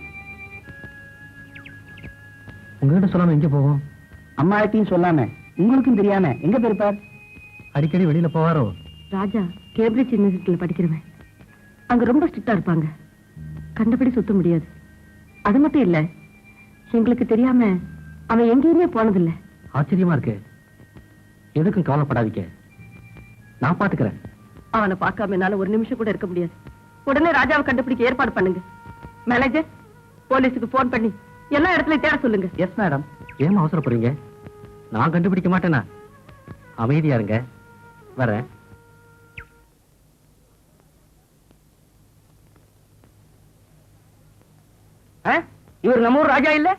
உங்ககிட்ட சொல்லாம எங்க போவோம் அம்மாட்டையும் சொல்லாம உங்களுக்கும் தெரியாம எங்க போயிருப்பார் அடிக்கடி வெளியில போவாரோ ராஜா கேம்பிரிட்ஜ் யூனிவர்சிட்டியில படிக்கிறவன் அங்க ரொம்ப ஸ்ட்ரிக்டா இருப்பாங்க கண்டபடி சுத்த முடியாது அது மட்டும் இல்ல எங்களுக்கு தெரியாம அவன் எங்கேயுமே போனதில்ல ஆச்சரியமா இருக்கு எதுக்கும் கவலைப்படாதீங்க நான் பாத்துக்கிறேன் அவனை பார்க்காம என்னால ஒரு நிமிஷம் கூட இருக்க முடியாது உடனே ராஜாவை கண்டுபிடிக்க ஏற்பாடு பண்ணுங்க மேனேஜர் போலீஸுக்கு போன் பண்ணி எல்லா இடத்துலயும் தேட சொல்லுங்க எஸ் மேடம் ஏன் அவசரப்படுறீங்க நான் கண்டுபிடிக்க மாட்டேனா அமைதியா இருங்க வரேன் இவர் நம்ம ஊர் ராஜா இல்ல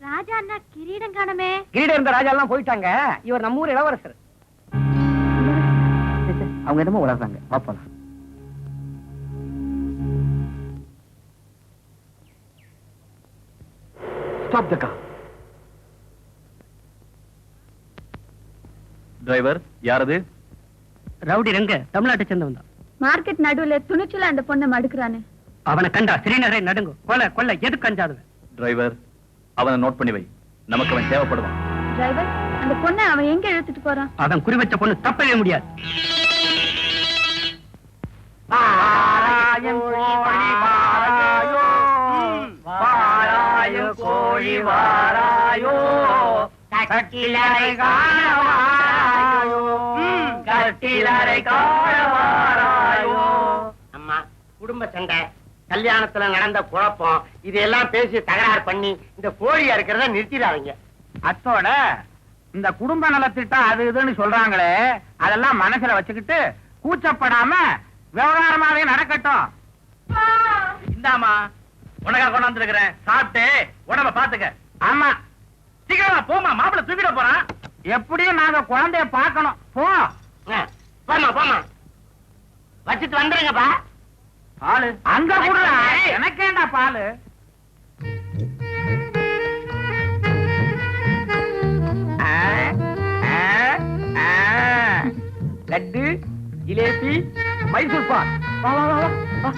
ராஜா அண்ணா கிரீடம் காணமே. கிரீடம் இருந்த ராஜா எல்லாம் போயிட்டாங்க. இவர் நம்ம ஊர் இளவரசர். அவங்க என்னமோ வளர்றாங்க. பாப்போம். Stop the car. டிரைவர் யாரது? ரவுடி ரங்க தமிழ்நாட்டை சேர்ந்தவன் தான். மார்க்கெட் நடுவுல துணிச்சல அந்த பொண்ணை மடுக்குறானு. அவனை கண்டா ஸ்ரீநகரை நடுங்கும். கொலை கொள்ள எதுக்கு அஞ்சாதுவன். டிரைவர் அவனை நோட் பண்ணி வை. நமக்கு அவன் தேவைப்படுவான். டிரைவர் அந்த பொண்ணை அவன் எங்க இழுத்துட்டு போறான்? அவன் குறி வச்ச பொண்ணு தப்பவே முடியாது. வாராயம் கோழி வாராயோ, வாராயோ கோழி வாராயோ, கட்டிலறை காண வாராயோ, கட்டிலறை காண வாராயோ. அம்மா, குடும்ப சண்டை, கல்யாணத்துல நடந்த குழப்பம், இதெல்லாம் பேசி தகராறு பண்ணி இந்த கோழியா இருக்கிறத நிறுத்திடாதீங்க. அத்தோட இந்த குடும்ப நலத்திட்டம் அது இதுன்னு சொல்றாங்களே, அதெல்லாம் மனசுல வச்சுக்கிட்டு கூச்சப்படாம விவகாரமாவே நடக்கட்டும். இந்தாமா உனக்கா கொண்டாந்து இருக்கிறேன். சாப்பிட்டு உடம்ப பாத்துக்க. ஆமா சீக்கிரமா போமா, மாப்பிள்ள தூக்கிட போறான். எப்படியும் நாங்க குழந்தைய பார்க்கணும். போ. போமா போமா, வச்சுட்டு வந்துருங்கப்பா. பாலு அங்க கூட எனக்கேண்டா பாலு. லட்டு, ஜிலேபி, மைசூர் பாக். வா வா வா வா.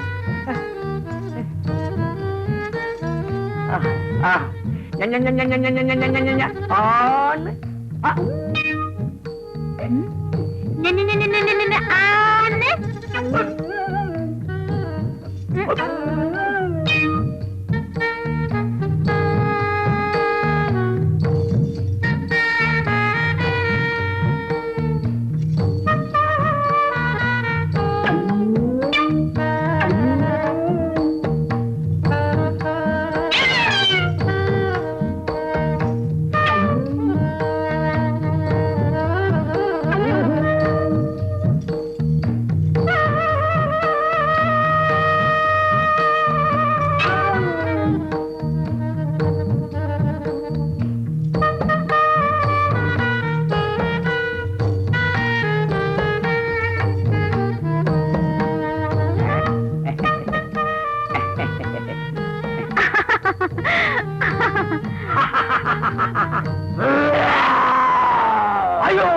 ஐயோ,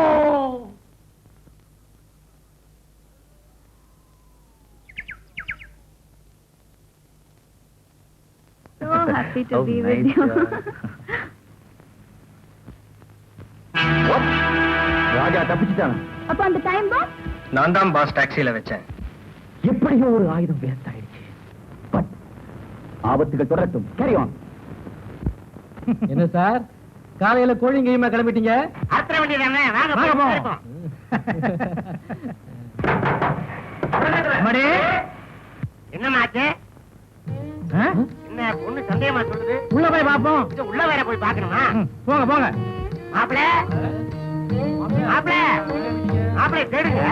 So happy to be with you. ராஜா தப்பிச்சுட்டான். அப்ப அந்த டைம் பாஸ் நான் தான் பாஸ் டாக்ஸில வச்சேன். எப்படியோ ஒரு ஆயுதம் வேஸ்ட் ஆயிடுச்சு. பட் ஆபத்துகள் தொடரட்டும். Carry on. என்ன சார் காலையில கோழிங்கையுமா கிளம்பிட்டீங்க? ஆத்திர வேண்டியதானே, வாங்க போய் உட்காருப்போம். என்னமாச்சு? என்ன பொண்ணு சந்தேகமா சொல்லுது? உள்ள போய் பாப்போம். உள்ள வேற போய் பாக்கணுமா? போங்க போங்க. மாப்பிள மாப்பிள மாப்பிள தேடுங்க.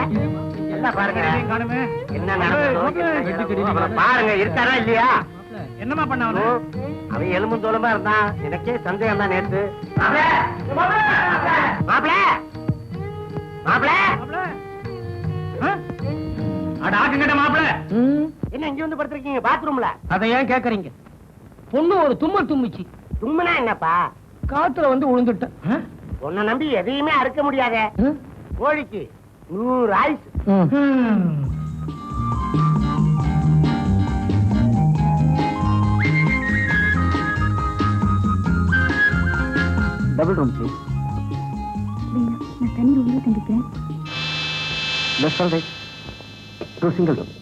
எல்லாம் பாருங்க என்ன நடக்குதோ பாருங்க. இருக்காரா இல்லையா? என்னமா பண்ண அவன? அவன் எலும்பும் தோலுமா இருந்தான். எனக்கே சந்தேகம் தான் நேத்து. மாப்பிள மாப்பிள அட ஆக்குங்கட மாப்பிள. என்ன இங்க வந்து படுத்திருக்கீங்க பாத்ரூம்ல? அதை ஏன் கேக்குறீங்க? பொண்ணு ஒரு தும்மல் தும்மிச்சு. தும்முனா என்னப்பா? காத்துல வந்து விழுந்துட்டேன். உன்னை நம்பி எதையுமே அறுக்க முடியாத. கோழிக்கு 100 ஆயுசு. Double room please. வேணாம், நான் தனி ரூம்ல தங்கிக்கிறேன். That's all right. 2 single room.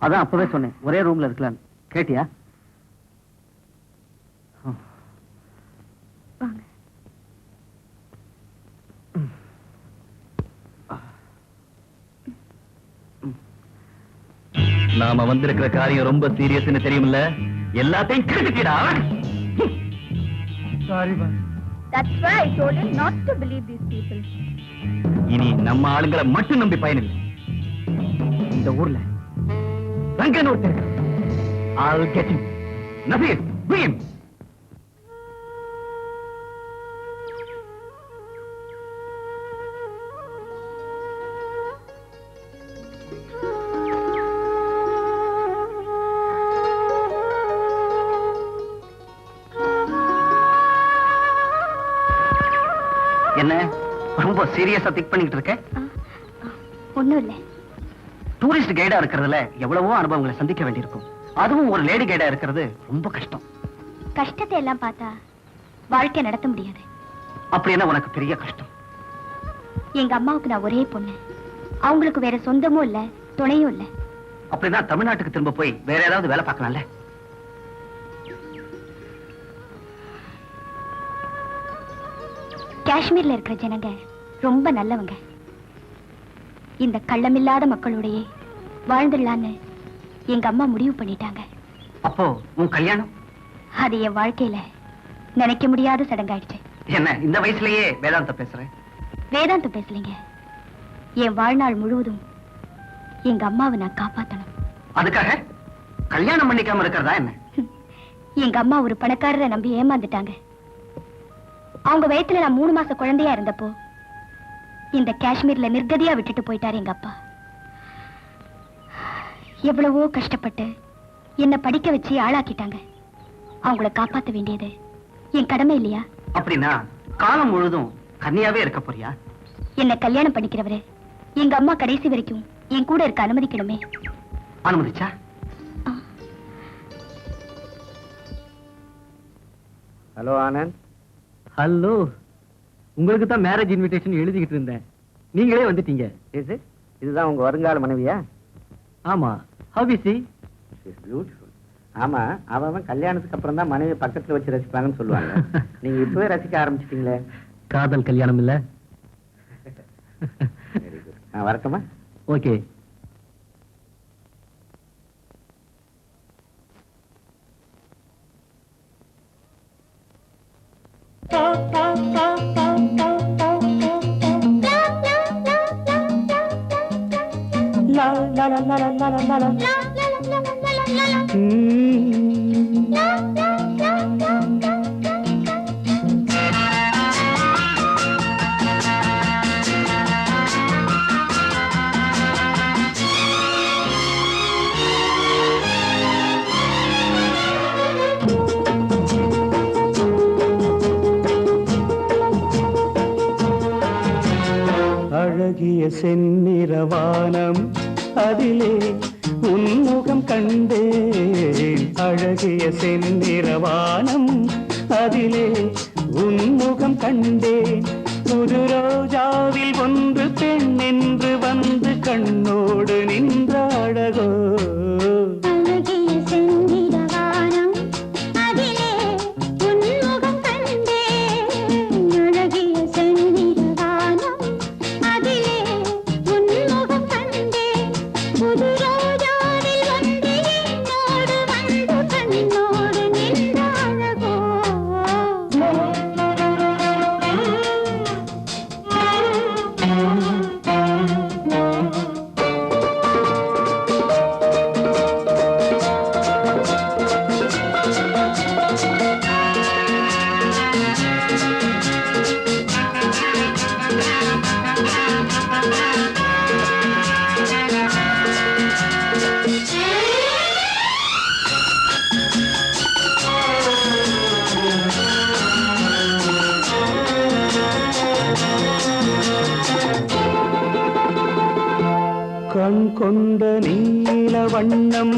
அதான் அப்பவே சொன்னேன் ஒரே ரூம்ல இருக்கலாம். கேட்டியா? வாங்க. நாம வந்திருக்கிற காரியம் ரொம்ப சீரியஸ்னு தெரியுமில்ல? எல்லாத்தையும் கேட்டுக்கிடா. That's why I told him not to believe these people. இனி நம்ம ஆளுங்களை மட்டும் நம்பி பயனில்லை. இந்த ஊர்ல ரங்கன் ஒருத்தர். I'll get him. Nasir, bring him. என்ன ரொம்ப சீரியஸா திங்க் பண்ணிட்டு இருக்க? ஒண்ணும் இல்ல. டூரிஸ்ட் கைடா இருக்கிறதுல எவ்வளவோ அனுபவங்களை சந்திக்க வேண்டியிருக்கும். அதுவும் ஒரு லேடி கைடா இருக்கிறது ரொம்ப கஷ்டம். கஷ்டத்தை எல்லாம் பார்த்தா வாழ்க்கை நடத்த முடியாது. அப்படி என்ன உனக்கு பெரிய கஷ்டம்? எங்க அம்மாவுக்கு நான் ஒரே பொண்ணு. அவங்களுக்கு வேற சொந்தமும் இல்ல, துணையும் இல்ல. அப்படின்னா தமிழ்நாட்டுக்கு திரும்ப போய் வேற ஏதாவது வேலை பார்க்கலாம்ல? காஷ்மீர்ல இருக்கிற ஜனங்க ரொம்ப நல்லவங்க. இந்த கள்ளமில்லாத மக்களோடயே வாழ்ந்துடலான்னு எங்க அம்மா முடிவு பண்ணிட்டாங்க. அப்போ உன் கல்யாணம்? அது என் வாழ்க்கையில நினைக்க முடியாத சடங்காயிடுச்சு. என்ன இந்த வயசுலயே வேதாந்த பேசுறேன்? வேதாந்தம் பேசலீங்க. என் வாழ்நாள் முழுவதும் எங்க அம்மாவை நான் காப்பாத்தணும். அதுக்காக கல்யாணம் பண்ணிக்காம இருக்கிறதா என்ன? எங்க அம்மா ஒரு பணக்காரரை நம்பி ஏமாந்துட்டாங்க. அவங்க வயத்துல நான் 3 மாச குழந்தையா இருந்தப்போ இந்த காஷ்மீர்ல நிர்கதியா விட்டுட்டு போயிட்டாரு எங்க அப்பா. எவ்வளவோ கஷ்டப்பட்டு என்ன படிக்க வச்சு ஆளாக்கிட்டாங்க. அவங்கள காப்பாத்த வேண்டியது என் கடமை இல்லையா? அப்படின்னா காலம் முழுதும் கன்னியாவே இருக்க போறியா? என்ன கல்யாணம் பண்ணிக்கிறவரு எங்க அம்மா கடைசி வரைக்கும் என் கூட இருக்க அனுமதிக்கணுமே. அனுமதிச்சா? ஹலோ ஆனந்த். ஹலோ, உங்களுக்கு தான் மேரேஜ் இன்விடேஷன் எழுதிக்கிட்டு இருந்தேன். நீங்களே வந்துட்டீங்க. இதுதான் உங்க வருங்கால மனைவியா? ஆமா. How is she? பியூட்டிஃபுல். ஆமா, அவன் கல்யாணத்துக்கு அப்புறம் தான் மனைவி பக்கத்துல வச்சு ரசிப்பாங்கன்னு சொல்லுவாங்க. நீங்க இப்பவே ரசிக்க ஆரம்பிச்சிட்டீங்களே. காதல் கல்யாணம் இல்ல? Very good. நான் வரட்டுமா? ஓகே. அழகிய செந்நிறவானம் அதிலே உன்முகம் கண்டேன். அழகிய செந்நிறவானம் அதிலே உன்முகம் கண்டேன். புது ரோஜாவில் ஒன்று பெண் என்று வந்து கண்ணோடு நின்ற அழகோ. கண் கொண்ட நீல வண்ணம்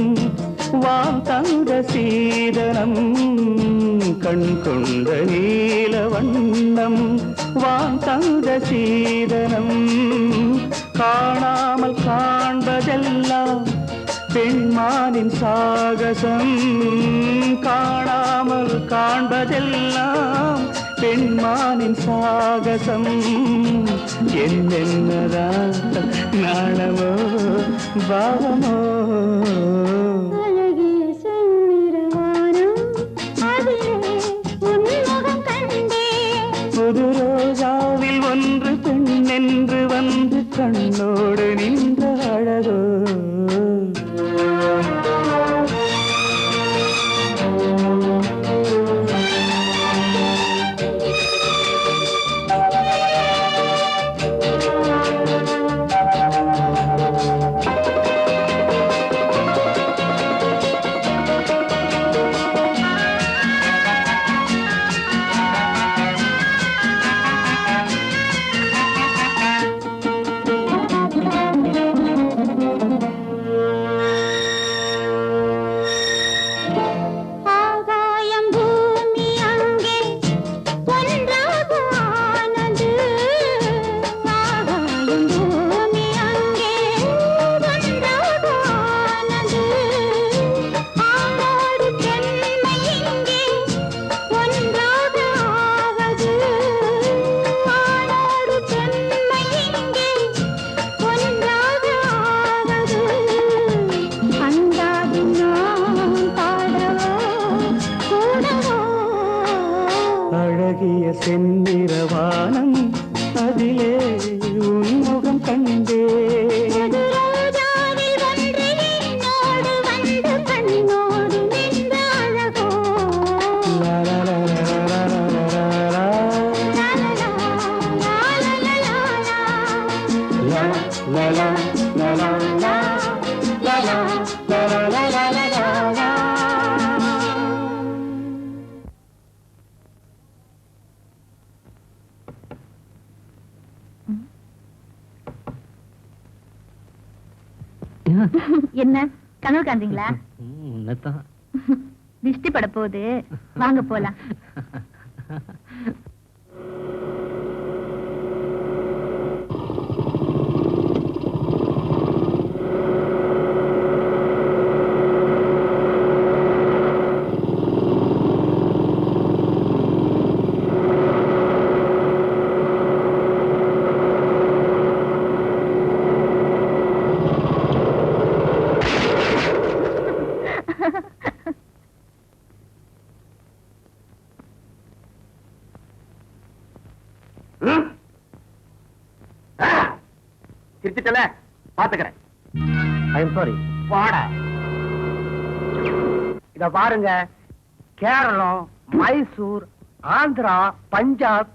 வான் தந்த சீதனம் கண் கொண்ட நீல வண்ணம் வான் தந்த சீதனம் காணாமல் காண்பதெல்லாம் பெண்மானின் சாகசம் காணாமல் காண்பதெல்லாம் பெண்மானின் சாகசம் என்னென்னதான் நாணமோ பாவமோ புது ரோஜாவில் ஒன்று பெண்ணென்று வந்து கண்ணோடு நின்ற அழகோ செந்நிறவானம் அதிலே உன்முகம் கண்டே என்ன கனவு காந்தீங்களா? திஷ்டி பட போகுது, வாங்க போலாம். சிரிச்சிட்டல பாத்துக்கிறேன். I am sorry. பாட இத பாருங்க, கேரளம், மைசூர், ஆந்திரா, பஞ்சாப்.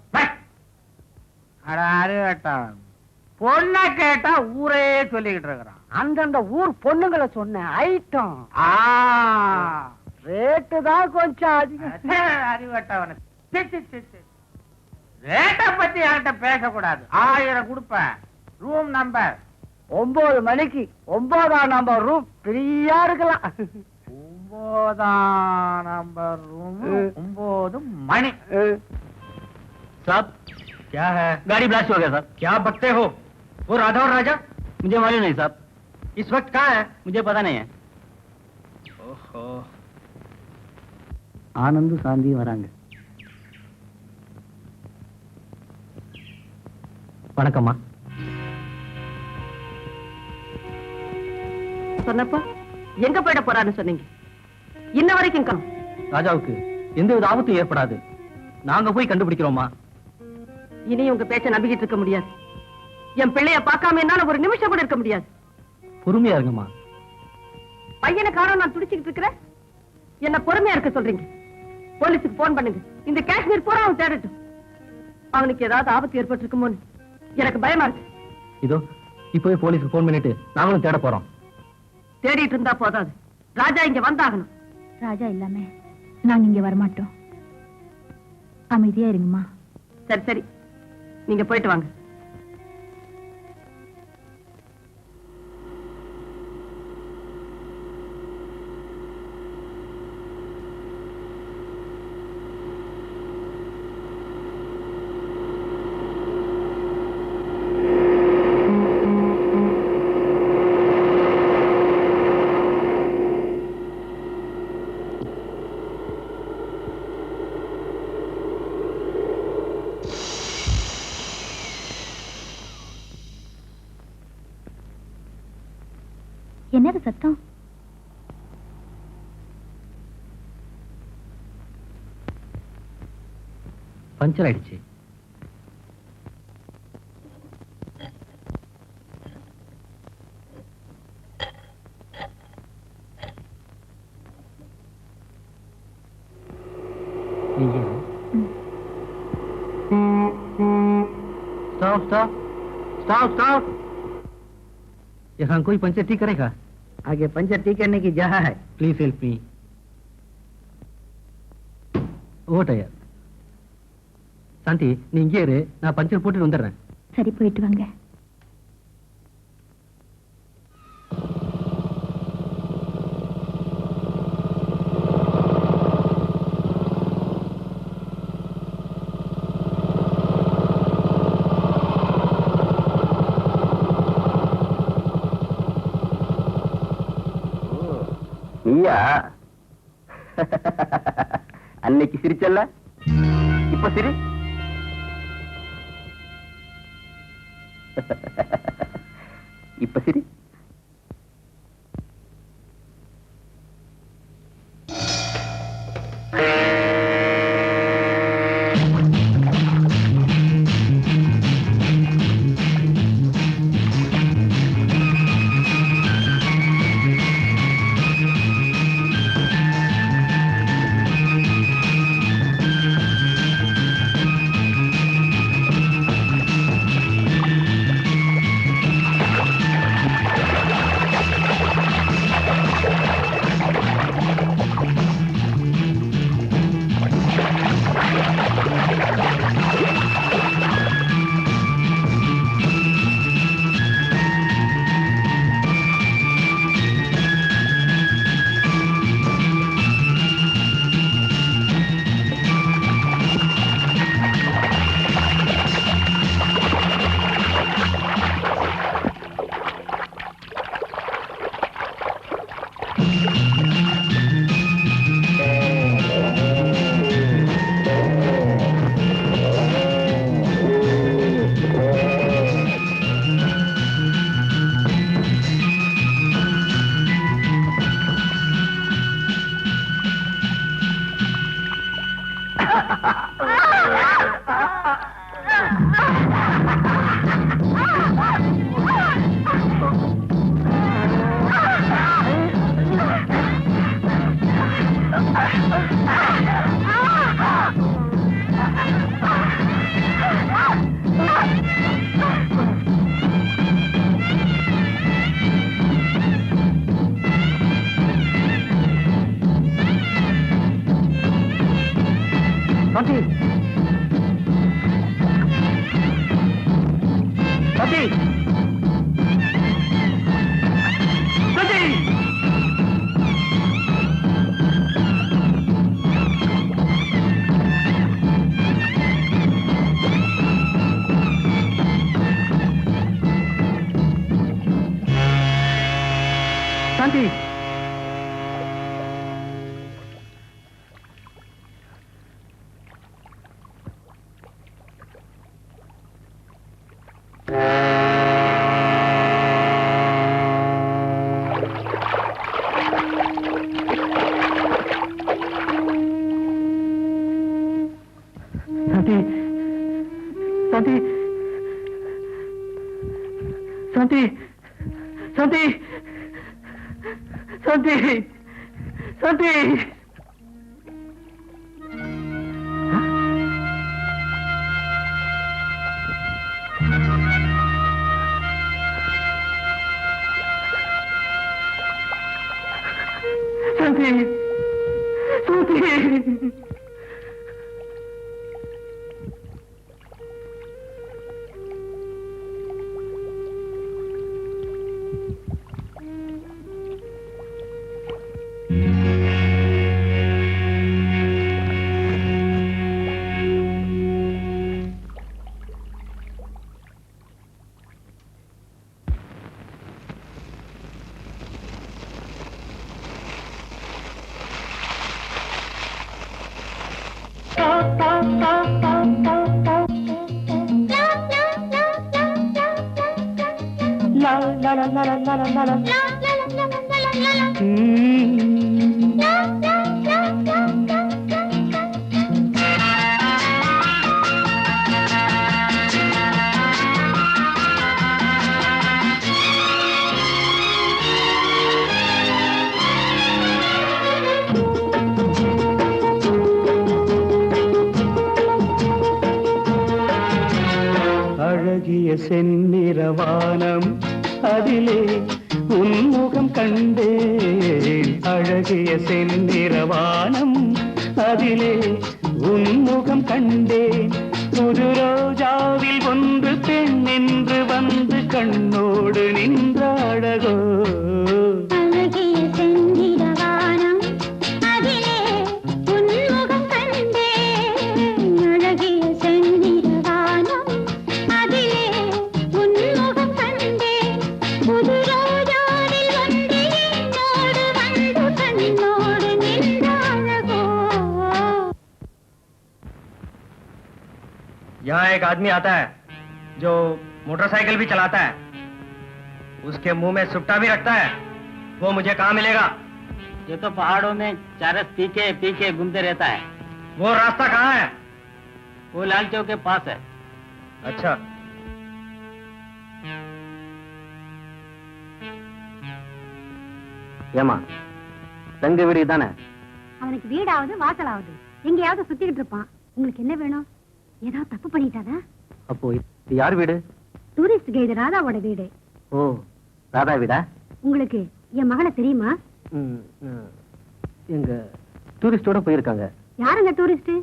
பொண்ண கேட்டா ஊரே சொல்லிக்கிட்டு இருக்கிறான். அந்தந்த ஊர் பொண்ணுங்களை சொன்ன ஐட்டம் ரேட்டு தான் கொஞ்சம் அதிகம். அறிவட்டவன ரேட்ட பத்தி என்கிட்ட பேசக்கூடாது. 1000 கொடுப்பேன். ரூம் நம்பர் 9 மணிக்கு 9ஆம் நம்பர் ரூம் ஃப்ரீயா இருக்கலாம். 9ஆம் நம்பர் ரூம் 9 மணி. साहब क्या है? गाड़ी ब्लास्ट हो गया साहब. क्या बकते हो? वो राधा और राजा मुझे मालूम नहीं साहब. इस वक्त कहाँ है? मुझे पता नहीं है. ओहो, आनंद சாந்தி வராங்க. வணக்கம்மா. சொன்னப்ப எங்க போயிட போறான்னு சொன்னீங்க. இன்ன வரைக்கும் காணோம். ராஜாவுக்கு எந்தவித ஆபத்தும் ஏற்படாது. நாங்க போய் கண்டுபிடிக்கிறோமா. இனி உங்க பேச்ச நம்பிக்கிட்டு இருக்க முடியாது. என் பிள்ளைய பார்க்காம என்னால ஒரு நிமிஷம் கூட இருக்க முடியாது. பொறுமையா இருங்கம்மா. பையனை காரணம் நான் துடிச்சுக்கிட்டு இருக்கிறேன். என்ன பொறுமையா இருக்க சொல்றீங்க. போலீஸுக்கு போன் பண்ணுங்க. இந்த காஷ்மீர் பூரா அவன் தேடட்டும். அவனுக்கு ஏதாவது ஆபத்து ஏற்பட்டு இருக்குமோன்னு எனக்கு பயமா இருக்கு. இதோ இப்பவே போலீஸ்க்கு போன் பண்ணிட்டு நாங்களும் தேட போறோம். தேடிட்டு இருந்தா போதாது. ராஜா இங்க வந்தாகணும். ராஜா இல்லாம நாங்க இங்க வரமாட்டோம். அமைதியா இருங்கம்மா. சரி சரி, நீங்க போயிட்டு வாங்க. என்னது சத்தம்? பஞ்சர் ஆயிடுச்சு. Stop stop stop stop. यहाँ कोई पंचर ठीक करेगा? आगे पंचर ठीक करने की जगह है। Please help me. Oh dear. Shanthi, நீ இங்கே இரு, நான் பஞ்சர் போட்டு வந்துடுறேன். சரி, போயிட்டு வாங்க. நீயா? அன்னைக்கு சிரிச்சல்ல, இப்ப சிரி. இப்ப சிரி. சாந்தி, சாந்தி, சாந்தி, சாந்தி, சாந்தி, சாந்தி. சாந்தி, சாந்தி. la la la la la la la la la அழகிய செந்நிறவானம் அதிலே உன்முகம் கண்டேன். அழகிய செந்நிறவானம் அதிலே உன்முகம் கண்டேன். புது ரோஜாவில் ஒன்று பெண் என்று வந்து கண்ணோடு நின்ற அழகோ. அழகிய செந்திரவானம் அதிலே உன்முகம் கண்டேன். அழகிய செந்திரவானம் அதிலே உன்முகம் கண்டேன். புது ரோஜாவில் ஒன்று என்னோடு வந்து கண்ணோடு நின்ற அழகோ. यहाँ एक आदमी आता है जो मोटरसाइकिल भी चलाता है, उसके मुंह में सुट्टा भी रखता है. वो मुझे कहाँ मिलेगा? ये तो पहाड़ों में चरस पी के घूमते रहता है. वो रास्ता कहाँ है? वो लाल चौक के पास है. अच्छा. ஏமா தங்க வீடு தானே? அவனுக்கு வீடாவது வாசலாவது எங்கேயாவது சுத்திக்கிட்டு இருப்பான். உங்களுக்கு என்ன வேணும்? ஏதாவது தப்பு பண்ணிட்டாதா? அப்போ இது யார் வீடு? டூரிஸ்ட் கைடு ராதாவோட வீடு. ஓ, ராதா வீடா? உங்களுக்கு என் மகளை தெரியுமா? எங்க டூரிஸ்டோட போயிருக்காங்க. யாருங்க டூரிஸ்ட்?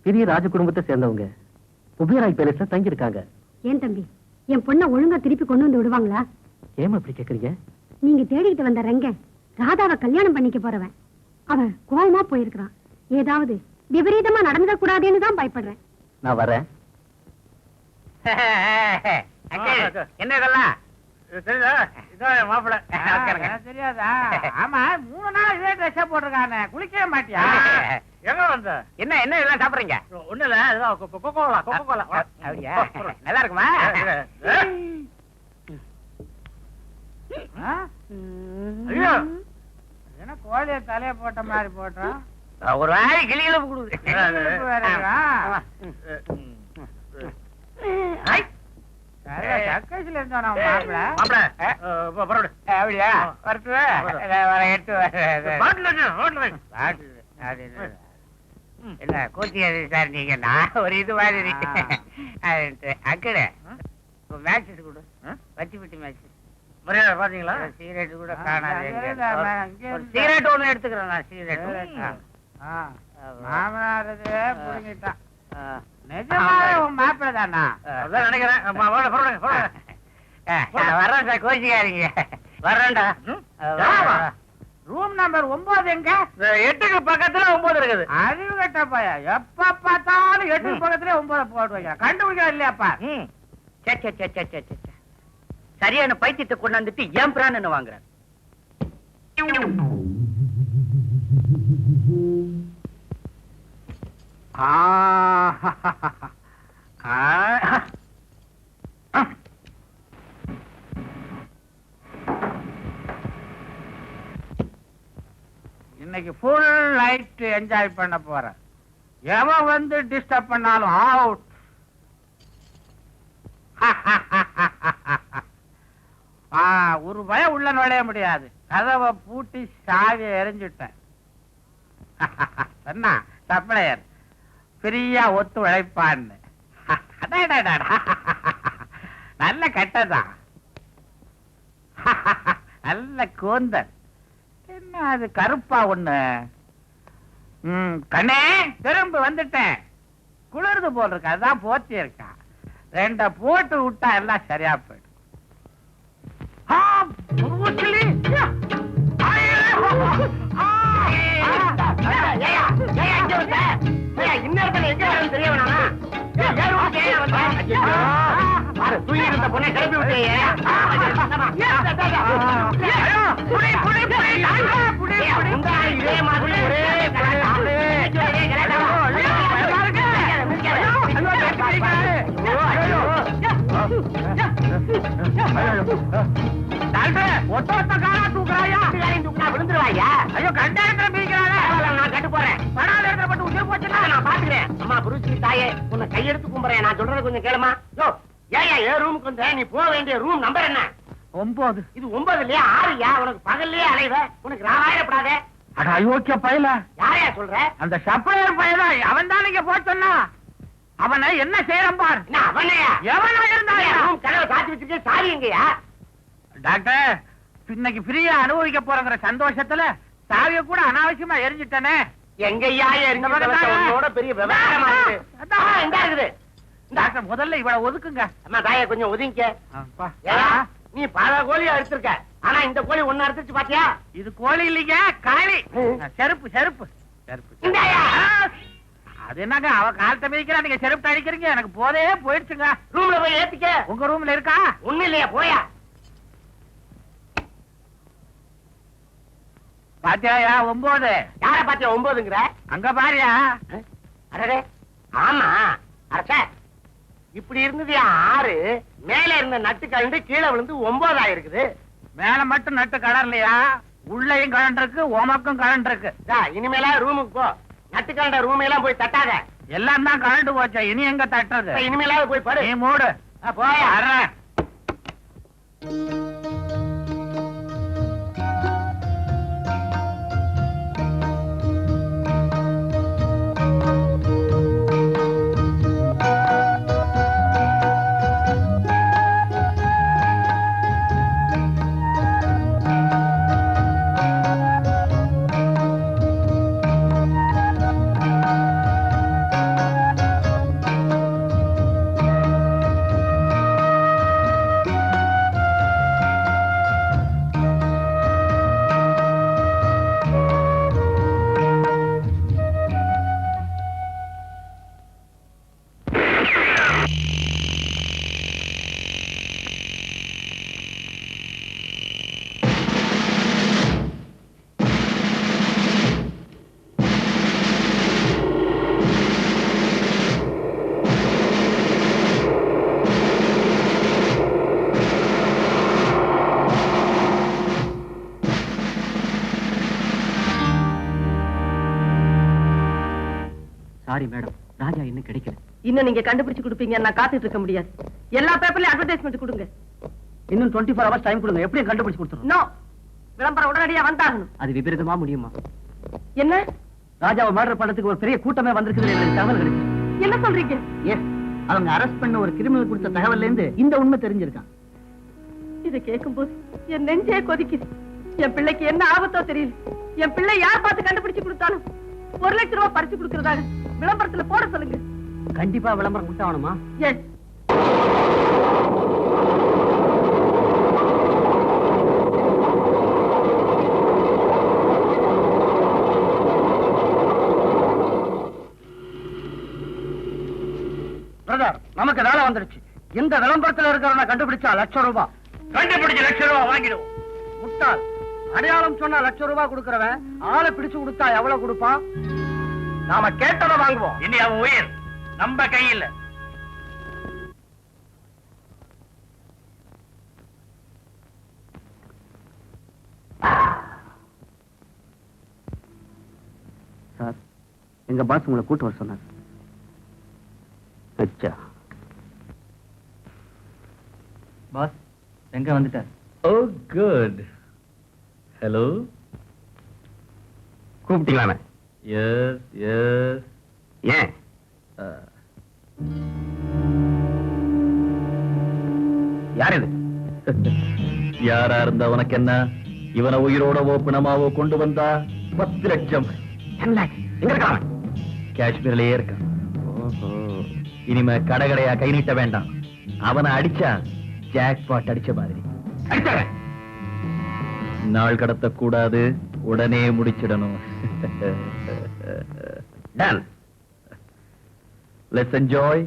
பெரிய ராஜ குடும்பத்தை சேர்ந்தவங்க உபயராய் பேலஸ்ல தங்கி இருக்காங்க. ஏன் தம்பி, என் பொண்ணை ஒழுங்கா திருப்பி கொண்டு வந்து விடுவாங்களா? ஏமா இப்படி கேக்குறீங்க? நீங்க தேடிக்கிட்டு வந்த ரங்க ராதாவை கல்யாணம் பண்ணிக்க போறவன். அவன் கோவமா போயிருக்கிறான். ஏதாவது விபரீதமா நடந்துட கூடாதுன்னு தான் பயப்படுறேன். நான் வரேன். என்ன இதெல்லாம் தெரியுதா? இதான் மாப்பிள்ள தெரியாதா? ஆமா, 3 நாள் இதே ட்ரெஸ்ஸா போட்டிருக்கானே, குளிக்கவே மாட்டியா? எங்க வந்த? என்ன என்ன எல்லாம் சாப்பிடுறீங்க? ஒண்ணு இல்ல, கோகோலா. அப்படியா? நல்லா இருக்குமா? ஐயோ, என்ன கோழிய தலைய போட்ட மாதிரி போட்டோம். ஒரு வாய் கிளிகளும் கொடுக்குது. சர்க்கஸ்ல இருந்தோம் மாப்பிள்ள. அப்படியா? இல்ல கோச்சியாது சார், நீங்க நான் ஒரு இது மாதிரி அக்கடை மேட்சஸ் கொடு, வச்சுப்பிட்டு மேட்ச் மரியாதை பாத்தீங்களா? சிகரெட் கூட காணாது. சிகரெட் ஒண்ணு எடுத்துக்கிறேன் நான். சிகரெட் மாமனார் புடுங்கிட்டான். நிஜமாவே உன் மாப்பிள்ள தானா? நினைக்கிறேன். வர்றேன் சார், கோச்சிக்காதீங்க. வர்றேன்டா. ரூம் நம்பர் 9 எங்க? 8க்கு பக்கத்துல 9 இருக்குது. அறிவு கட்ட பையா, எப்ப பார்த்தாலும் 8க்கு பக்கத்துல 9 போட்டு வைக்க கண்டுபிடிக்க இல்லையாப்பா? சரியான பைத்தியத்தை கொண்டாந்துட்டு ஏன் பிரான் என்ன வாங்குறேன்? இன்னைக்கு ஃபுல் லைட் என்ஜாய் பண்ண போறேன். எவன் வந்து டிஸ்டர்ப் பண்ணாலும் அவுட். ஒரு பயம் உள்ள நுழைய முடியாது. கதவை பூட்டி சாவியை எரிஞ்சுட்டேன். என்ன சப்ளையர் ஃப்ரீயா ஒத்து உழைப்பான்னு. நல்ல கட்டதான், நல்ல கூந்தல். என்ன அது கருப்பா ஒண்ணு? கண்ணே, திரும்ப வந்துட்டேன். குளிர்ந்து போல் இருக்கு, அதான் போத்தி இருக்கா. 2 போட்டு விட்டா எல்லாம் சரியா போயிடும். பொண்ணை கிளப்பி விட்டே. இதே மாதிரி ஒரே ஒத்த ஒத்த காலா தூக்குறாயா? தூக்குனா விழுந்துருவாயா? ஐயோ கண்ட இடத்துல பிரிக்கிறாங்க. நான் கட்டு போறேன். பணால இடத்துல பட்டு உயிர் போச்சுன்னா நான் பாத்துக்கிறேன். அம்மா புருஷி தாயே, உன்னை கையெடுத்து கும்புறேன். நான் சொல்றது கொஞ்சம் கேளுமா. யோ, ஏன் ஏன் ரூமுக்கு வந்த? நீ போக வேண்டிய ரூம் நம்பர் என்ன? 9. இது 9 இல்லையா 6யா? உனக்கு பகல்லையே அலைவ. உனக்கு ராவாயிடப்படாதே. அட அயோக்கிய பயல. யாரையா சொல்ற? அந்த சப்ளையர் பயதான். அவன் தான் நீங்க போச்சொன்னா. அவனை என்ன செய்யறான் பார். என்ன அவனையா? எவனா இருந்தாயா? ரூம் கதவை சாத்தி வச்சிருக்கேன். சாரி எங்கயா? டாக்டர், இன்னைக்கு ஃப்ரீயா அனுபவிக்க போறங்கிற சந்தோஷத்துல சாவிய கூட அனாவசியமா எரிஞ்சிட்டனே. எங்கய்யா உன்னோட பெரிய விவகாரமா இருக்கு. இந்த இருக்குது. டாக்டர், முதல்ல இவளை ஒதுக்குங்க. அம்மா தாயை கொஞ்சம் ஒதுங்க. ஏயா, நீ பல கோழியா எடுத்திருக்க. ஆனா இந்த கோழி ஒண்ணு எடுத்துச்சு பாத்தியா? இது கோழி இல்லைங்க, காளி. செருப்பு செருப்பு செருப்பு. இந்தாயா. அது என்னங்க, அவ காலத்தை மிதிக்கிறா, நீங்க செருப்பு அடிக்கிறீங்க. எனக்கு போதே போயிடுச்சுங்க. ரூம்ல போய் ஏத்திக்க. உங்க ரூம்ல இருக்கா? ஒண்ணு இல்லையா? போயா. பாத்தியாயா 9? யார பாத்தியா 9ங்கிற? அங்க பாரியா. அடடே, ஆமா. அரச, இப்படி இருந்தது 6. மேல இருந்த நட்டு கழண்டு கீழே விழுந்து 9 ஆயிருக்குது. மேல மட்டும் நட்டு கடலையா? உள்ளயும் கரண்ட் இருக்கு, உமக்கும் கரண்ட் இருக்கு. இனிமேலா ரூமுக்கு போ. நட்டு கழண்ட ரூம் எல்லாம் போய் தட்டாத. எல்லாம் தான் கரண்ட் போச்சா, இனி எங்க தட்டுறது? இனிமேலாவது போய் பாரு. நீ மூடு. போயா. சாரி மேடம், ராஜா இன்னும் கிடைக்கல. இன்னும் நீங்க கண்டுபிடிச்சு கொடுப்பீங்க, நான் காத்துட்டு இருக்க முடியாது. எல்லா பேப்பர்லயும் அட்வர்டைஸ்மெண்ட் கொடுங்க. இன்னும் 24 hours டைம் கொடுங்க, எப்படியும் கண்டுபிடிச்சு கொடுத்துரும். நோ, விளம்பரம் உடனடியா வந்தாகணும். அது விபரீதமா முடியுமா? என்ன ராஜாவை மர்டர் பண்றதுக்கு ஒரு பெரிய கூட்டமே வந்திருக்குது, எனக்கு தகவல் கிடைச்சு. என்ன சொல்றீங்க? எஸ், அவங்க அரெஸ்ட் பண்ண ஒரு கிரிமினல் கொடுத்த தகவல்ல இருந்து இந்த உண்மை தெரிஞ்சிருக்கான். இதை கேட்கும்போது என் நெஞ்சே கொதிக்குது. என் பிள்ளைக்கு என்ன ஆபத்தோ தெரியல. என் பிள்ளை யார் பார்த்து கண்டுபிடிச்சு கொடுத்தாலும் 1 லட்சம் ரூபாய் பறிச்சு கொடுக்கறதாக விளம்பரத்துல போட சொல்லுங்க. கண்டிப்பா விளம்பரம் கொடுத்தாகணுமா? எஸ். பிரதர், நமக்கு வேலை வந்துருச்சு. இந்த விளம்பரத்துல இருக்கிறவனை கண்டுபிடிச்சா ₹1,00,000. கண்டுபிடிச்சு ₹1,00,000 வாங்கிடுவோம். முட்டாள், அடையாளம் சொன்னா ₹1,00,000 கொடுக்கறவன் ஆளை பிடிச்சு கொடுத்தா எவ்வளவு கொடுப்பான்? நாம கேட்டதை வாங்குவோம். இனி அவன் உயிர் நம்ம கையில். சார், எங்க பாஸ் உங்களை கூட்டு வர சொன்னார். அச்சா பாஸ், எங்க வந்துட்டார்? Oh good. ஹலோ, கூப்பிட்டீங்களாமே? Yes yes. ஏன்? யார் இது? யாரா இருந்தா உனக்கு என்ன? இவனை உயிரோடவோ பிணமாவோ கொண்டு வந்தா 10 லட்சம். 10 lakh. எங்க இருக்கான்? காஷ்மீர்லயே இருக்கான். இனிமே கடகடையா கை நீட்ட வேண்டாம். அவனை அடிச்சா ஜாக்பாட் அடிச்ச மாதிரி. அடிச்சாரன். நாள் கடத்த கூடாது, உடனே முடிச்சிடணும். Ton. Let's enjoy.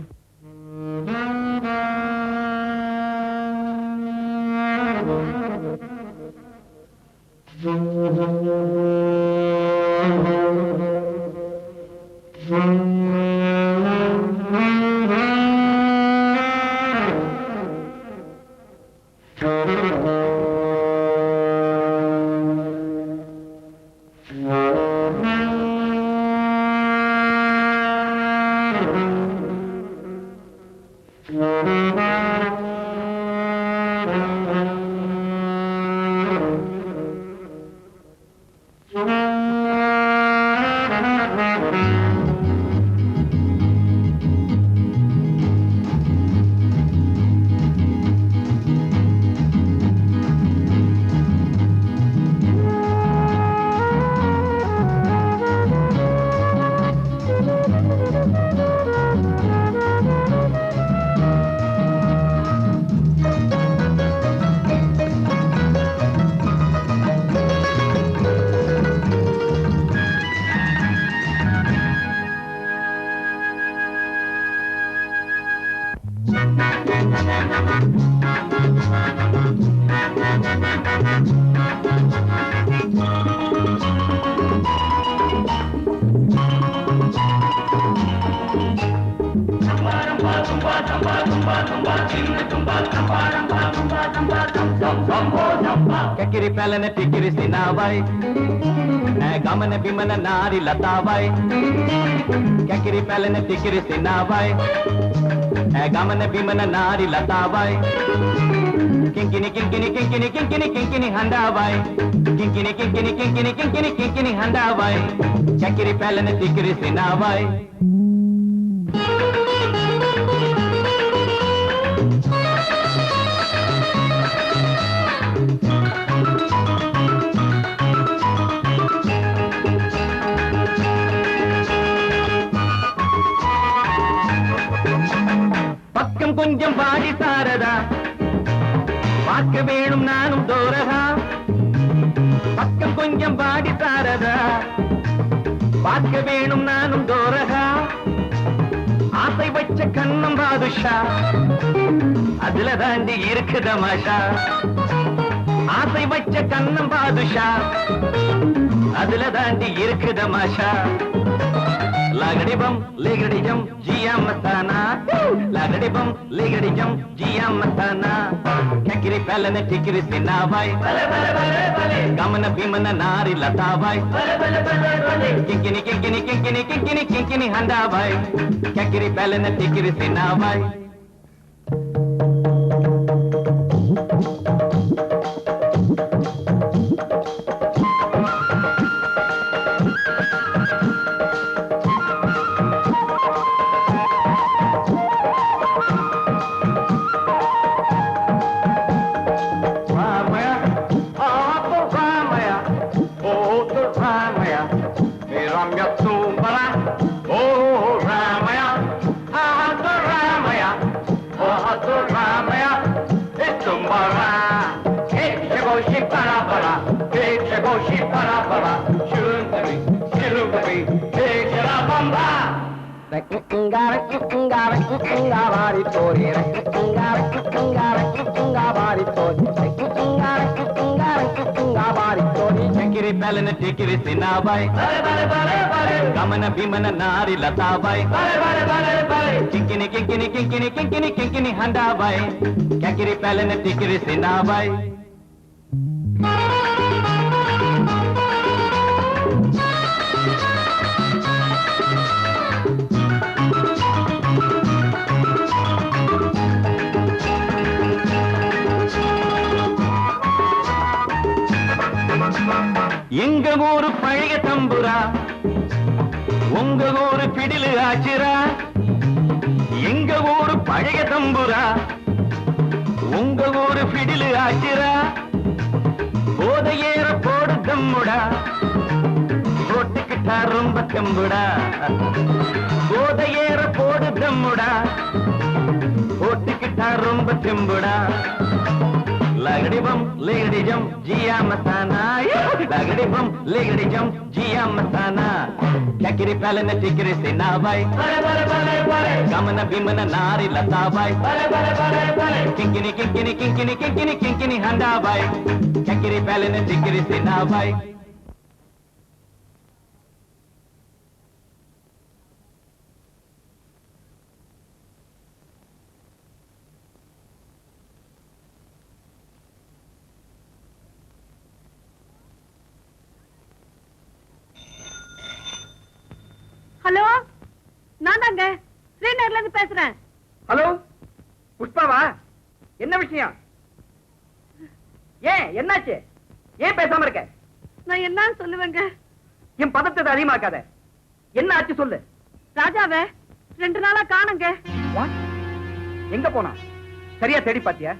Kakiri pelane tikiri sinavai, gamane bimana nari latavai. Kakiri pelane tikiri sinavai, gamane bimana nari latavai. Kinkini kinkini kinkini kinkini kinkini handavai. Kinkini kinkini kinkini kinkini kinkini handavai. Kakiri pelane tikiri sinavai. பக்கம் கொஞ்சம் பாடி சாரதா பார்க்க வேணும் நானும் தோரகா பக்கம் கொஞ்சம் பாடி சாரதா பார்க்க வேணும் நானும் தோரகா ஆசை வச்ச கண்ணம் பாதுஷா அதுல தாண்டி இருக்கு தமாஷா ஆசை வச்ச கண்ணம் பாதுஷா அதுல தாண்டி இருக்கு தமாஷா Lagadibam, ligadijam, jia matana. Lagadibam, ligadijam, jia matana. Kakiri pelane tikiri sinavai. Gamana bimana nari latavai. Kinkini kinkini kinkini kinkini kinkini handavai. Kakiri pelane tikiri sinavai. Kakiri pelane tikiri sinavai. Gamana bimana nari latavai. Kinkini kinkini kinkini kinkini kinkini handavai. Kakiri pelane tikiri sinavai. எங்க ஊரு பழைய தம்புரா உங்க ஊரு பிடிலு ஆச்சிரா எங்க ஊரு பழைய தம்புரா உங்க ஊரு பிடிலு ஆச்சிரா போதையேற போடு தம்முடா போட்டுக்கிட்டா ரொம்ப தம்புடா போதையேற போடு தம்முடா போட்டுக்கிட்டா ரொம்ப தெம்புடா Lagadibam, ligadijam, jia matana. Lagadibam, ligadijam, jia matana. Kakiri pelane tikiri sinavai. Gamana bimana nari latavai. Kinkini kinkini kinkini kinkini kinkini handavai. Kakiri pelane tikiri sinavai. Hello நான் தாங்க ஸ்ரீநகர்ல இருந்து பேசுறேன். ஹலோ புஷ்பாவா? என்ன விஷயம்? ஏன் என்னாச்சு? ஏன் பேசாம இருக்க? நான் என்னன்னு சொல்லுவேங்க? என் பதத்தை அதிகமாக்காத. என்ன ஆச்சு சொல்லு. ராஜாவே 2 நாளா காணுங்க. What? எங்க போனா? சரியா தேடி பாத்தியா?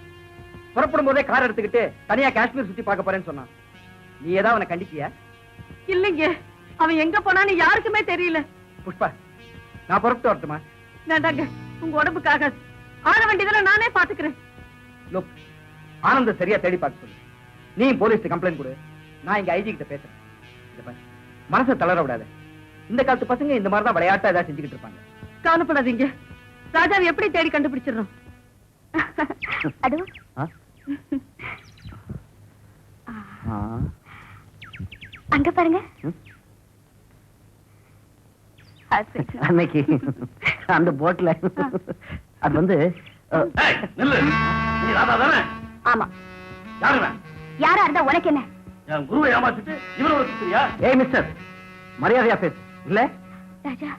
புறப்படும் போதே கார் எடுத்துக்கிட்டு தனியா காஷ்மீர் சுத்தி பார்க்க போறேன்னு சொன்னான். நீ ஏதாவது அவனை கண்டிக்கியா? இல்லைங்க, அவன் எங்க போனான்னு யாருக்குமே தெரியல. புஷ்பா, நான் புறப்பட்டு வரட்டுமா? வேண்டாங்க, உங்க உடம்புக்காக ஆள வேண்டியதுல நானே பாத்துக்கிறேன். லுக், ஆனந்த சரியா தேடி பார்க்க சொல்லு. நீ போலீஸ் கம்ப்ளைண்ட் கொடு. நான் இங்க ஐஜி கிட்ட பேசுறேன். இத பாரு, மனசை தளர விடாத. இந்த காலத்து பசங்க இந்த மாதிரி தான் விளையாட்டா ஏதாவது செஞ்சுக்கிட்டு இருப்பாங்க. கவலைப்படாதீங்க, ராஜாவை எப்படி தேடி கண்டுபிடிச்சிடறோம். அடு அங்க பாருங்க. அன்னைக்கு அந்த போட்ல அது வந்து ஏய், நில்லு. நீ ராதா தானே? ஆமா, யாருங்க? யாரா இருந்தா உனக்கு என்ன? என் குருவை ஏமாத்திட்டு இவனை ஒரு சுத்திரியா? ஏய் மிஸ்டர், மரியாதையா பேசு. இல்ல ராஜா,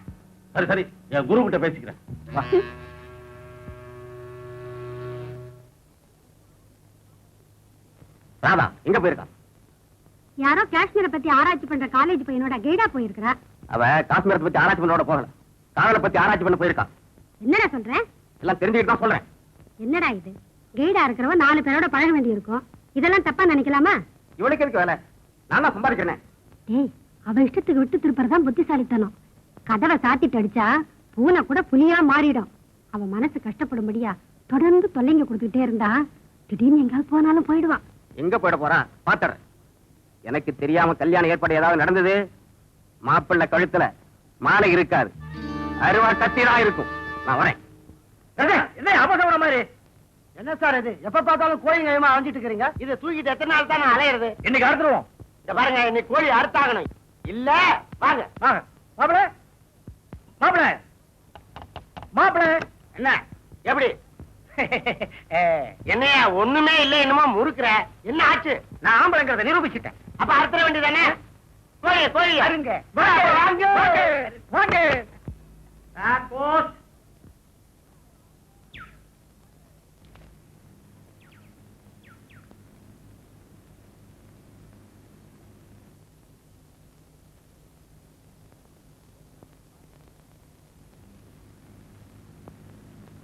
சரி சரி, என் குரு கிட்ட பேசிக்கிறேன். வா. ராதா எங்க போயிருக்கான்? யாரோ காஷ்மீரை பத்தி ஆராய்ச்சி பண்ற காலேஜ் பையனோட கைடா போயிருக்கிறா. அவ காஷ்மீரத்தை பத்தி ஆராய்ச்சி பண்ணோட போகல, காதலை பத்தி ஆராய்ச்சி பண்ண போயிருக்கான். என்னடா சொல்ற? எல்லாம் தெரிஞ்சுக்கிட்டு தான் சொல்றேன். என்னடா இது? கைடா இருக்கிறவ 4 பேரோட பழக வேண்டி இருக்கும். இதெல்லாம் தப்பா நினைக்கலாமா? இவளுக்கு எதுக்கு வேலை? நான் தான் சம்பாதிக்கிறேன். டேய், அவ இஷ்டத்துக்கு விட்டு திருப்பறதான் புத்திசாலித்தனம். கதவை சாத்திட்டு அடிச்சா பூனை கூட புலியா மாறிடும். அவ மனசு கஷ்டப்படும்படியா தொடர்ந்து தொல்லைங்க கொடுத்துட்டே இருந்தா திடீர்னு எங்காவது போனாலும் போயிடுவான். எங்க போயிட போறான் பாத்துறேன். எனக்கு தெரியாம கல்யாணம் ஏற்பாடு ஏதாவது நடந்தது, மாப்பிள்ளை கழுத்துல மாலை இருக்காது, அருவா கத்திதான் இருக்கும். நான் வரேன். என்ன அபசவர மாதிரி? என்ன சார் இது? எப்ப பார்த்தாலும் கோழி நயமா அழிஞ்சிட்டு இருக்கீங்க. இது தூக்கிட்டு எத்தனை நாள் தான் அலையிறது? இன்னைக்கு அறுத்துருவோம். இத பாருங்க, இன்னைக்கு கோழி அறுத்தாகணும். இல்ல வாங்க வாங்க. மாப்பிள மாப்பிள மாப்பிள. என்ன எப்படி? என்னையா ஒண்ணுமே இல்ல, என்னமோ முறுக்குற. என்ன ஆச்சு? நான் ஆம்பளைங்கிறத நிரூபிச்சுட்டேன். அப்ப அறுத்துற வேண்டியதானே? கோழி கோழி அருங்க. வாங்க, வாங்க. வாங்க. போஸ்ட்.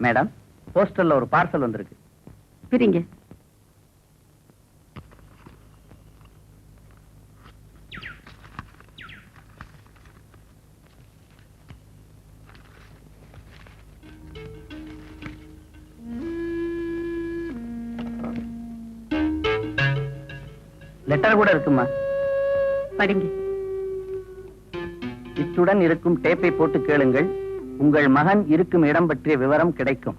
மேடம், போஸ்டர்ல ஒரு பார்சல் வந்திருக்கு. பிரிங்க. லெட்டர் கூட இருக்குமா? படிங்க. இத்துடன் இருக்கும் டேப்பை போட்டு கேளுங்கள். உங்கள் மகன் இருக்கும் இடம் பற்றிய விவரம் கிடைக்கும்.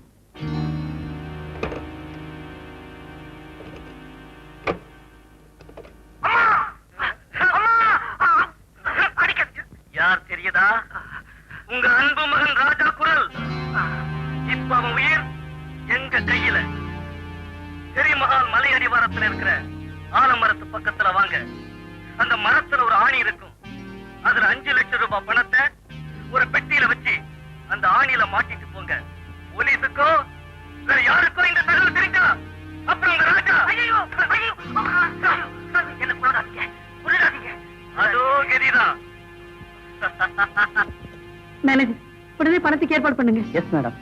யார் தெரியுதா? உங்க அன்பு மகன் ராஜா குரல். இப்ப அவன் உயிர் எங்க கையில. பெரியமகால் மலை அடிவாரத்தில் இருக்கிற ஆலமரத்து பக்கத்துல வாங்க. அந்த மரத்துல ஒரு ஆணி இருக்கும். அதுல 5 லட்சம் ரூபாய் பணத்தை ஒரு பெட்டியில வச்சு அந்த ஆணியில மாட்டிட்டு போங்க. போலீஸுக்கோ வேற யாருக்கோ இந்த தகவல் தெரிஞ்சா அப்புறம் உங்க ராஜா என்ன புரியாதீங்க. அதோ கதிதான். மேனேஜர், உடனே பணத்துக்கு ஏற்பாடு பண்ணுங்க. Yes madam.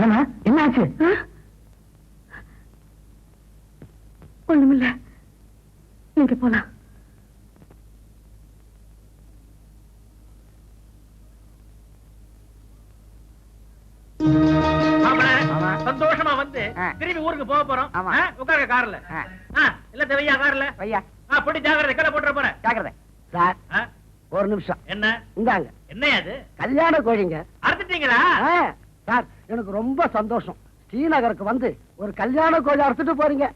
என்ன ஆச்சு? ஒண்ணுமில்ல, நீங்க போலாம். சந்தோஷமா வந்து திரும்பி ஊருக்கு போக போறோம். உட்காருங்க கார்ல. இல்ல தேவையா கார்ல ஐயா பொடி ஜாகிரதை கடை போட்டுற போறேன். ஜாக்கிரதை. சார் ஒரு நிமிஷம். என்ன இந்தாங்க. என்னையா அது? கல்யாண கோழிங்க. அறுத்துட்டீங்களா? சார் எனக்கு ரொம்ப சந்தோஷம். ஸ்ரீநகருக்கு வந்து ஒரு கல்யாண கோழி அறுத்துட்டு போறீங்க.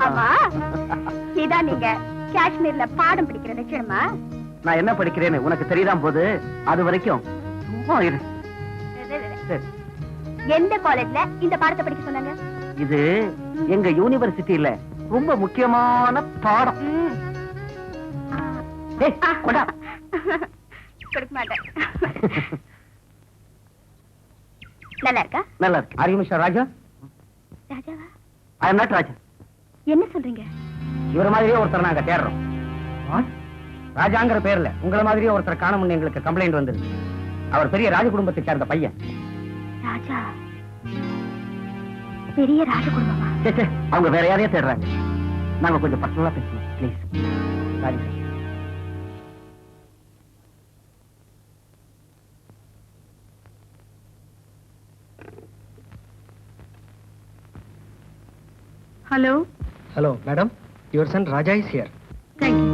ஆமா, இதான் நீங்க காஷ்மீர்ல பாடம் படிக்கிற லட்சணமா? நான் என்ன படிக்கிறேன்னு உனக்கு தெரியுதான் போது, அது வரைக்கும் சும்மா இரு. சரி. எந்த காலேஜ்ல இந்த பாடத்தை படிக்க சொன்னாங்க? இது எங்க யூனிவர்சிட்டியில ரொம்ப முக்கியமான பாடம். ஏய், கொண்டா. கொடுக்க மாட்டேன். நல்லா இருக்கா? நல்லா இருக்கு. ஆர் யூ மிஸ்டர் ராஜா? ராஜாவா? ஐ அம் நாட் ராஜா. என்ன சொல்றீங்க? இவர் மாதிரியே ஒருத்தர் நாங்க தேடுறோம். ராஜாங்கிற பேர்ல உங்களை மாதிரியே ஒருத்தர் காணோம்னு எங்களுக்கு கம்ப்ளைண்ட் வந்திருக்கு. அவர் பெரிய ராஜ குடும்பத்தை சேர்ந்த பையன். ராஜா? பெரிய ராஜ குடும்பமா? அவங்க வேற யாரையே தேடுறாங்க. நாங்க கொஞ்சம் பர்சனலா பேசணும் please. Sorry. Hello. Hello, madam. Your son Raja is here. Thank you.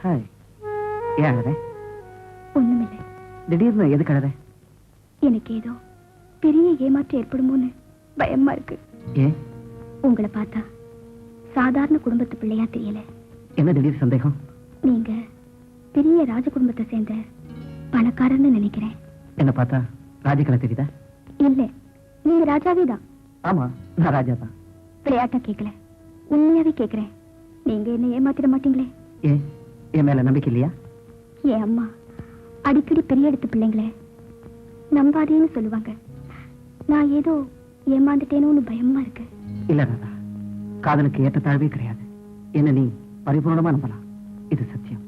Hi. ஏன் அழற? ஒண்ணுமில்லை. திடீர்னு எதுக்கு அழற? எனக்கு ஏதோ பெரிய ஏமாற்றம் ஏற்படுமோன்னு பயமா இருக்கு. ஏன்? உங்களை பார்த்தா சாதாரண குடும்பத்து பிள்ளையா தெரியல. என்ன திடீர் சந்தேகம்? நீங்க பெரிய ராஜ குடும்பத்தை சேர்ந்த பணக்காரன்னு நினைக்கிறேன். என்ன பார்த்தா ராஜகலை தெரியுதா? இல்ல, நீங்க ராஜாவே தான். ஆமா, நான் ராஜா தான். விளையாட்டா கேட்கல, உண்மையாவே கேட்கிறேன். நீங்க என்ன ஏமாத்திட மாட்டீங்களே? ஏன், என் மேல நம்பிக்கை இல்லையா? என் அம்மா அடிக்கடி பெரிய இடத்து பிள்ளைங்களே நம்பாதேன்னு சொல்லுவாங்க. நான் ஏதோ ஏமாந்துட்டேனோன்னு பயமா இருக்கு. இல்ல ராதா, காதலுக்கு ஏற்ற தாழ்வே கிடையாது. என்ன நீ பரிபூர்ணமா நம்பலாம். இது சத்தியம்.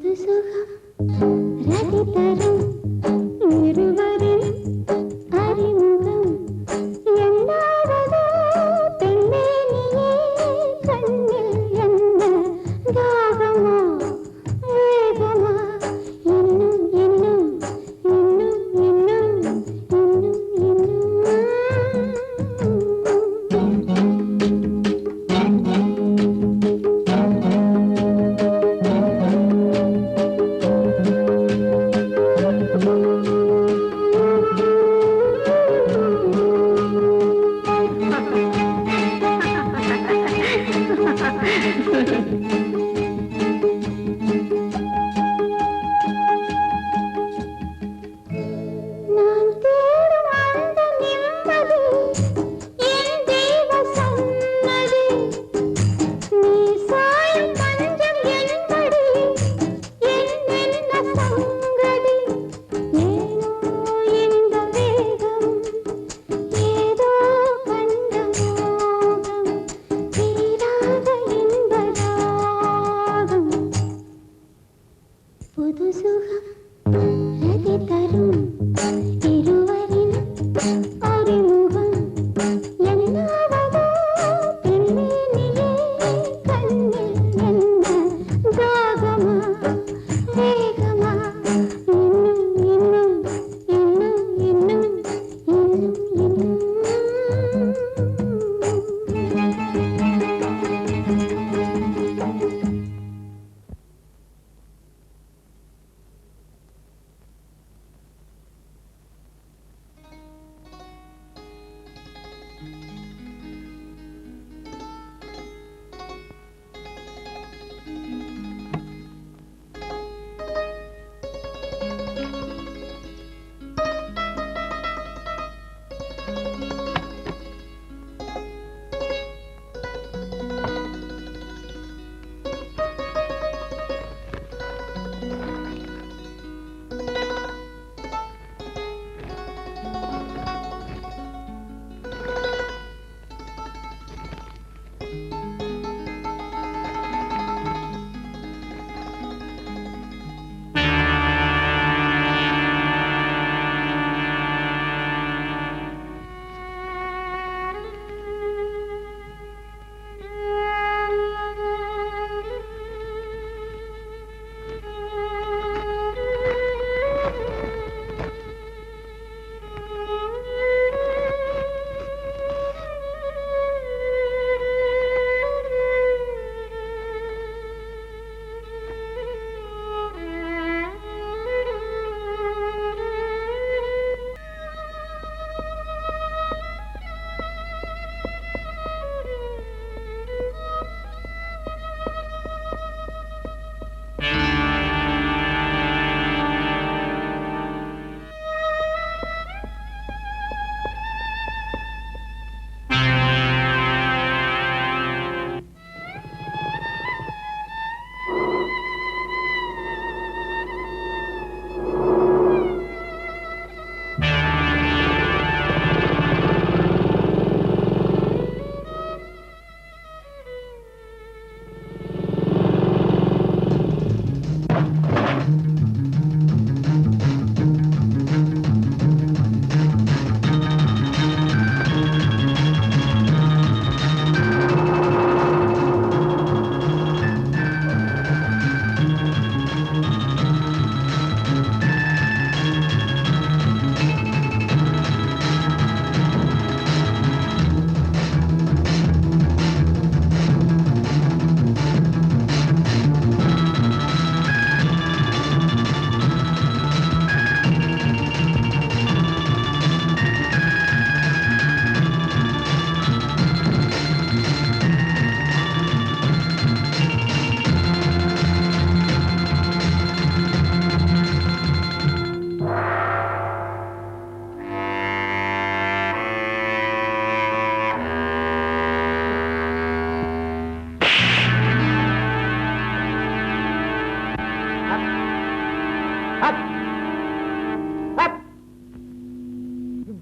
புது சுகம் ரதி தரும் இருவரின் அறிமுகம் என்னாவதோ பெண்ணே நீயே கண்ணில் என்ன தாகமா வேகமா இன்னும் இன்னும் இன்னும் இன்னும் இன்னும் நான் தேடும் அந்த நிம்மதி என் தெய்வ சன்னதி நீ சாயும் பஞ்சம் என்படி என்ன சங்கதி ஏனோ இந்த வேகம் ஏதோ கண்ட மோகம் தீராத இன்பராகம் புது சுகம் ரதி தரும் இருவரின் அறிமுகம் என்னாவதோ பெண்ணே நீயே கண்ணில் என்ன தாகமா வேகமா இன்னும் இன்னும் இன்னும் இன்னும் இன்னும்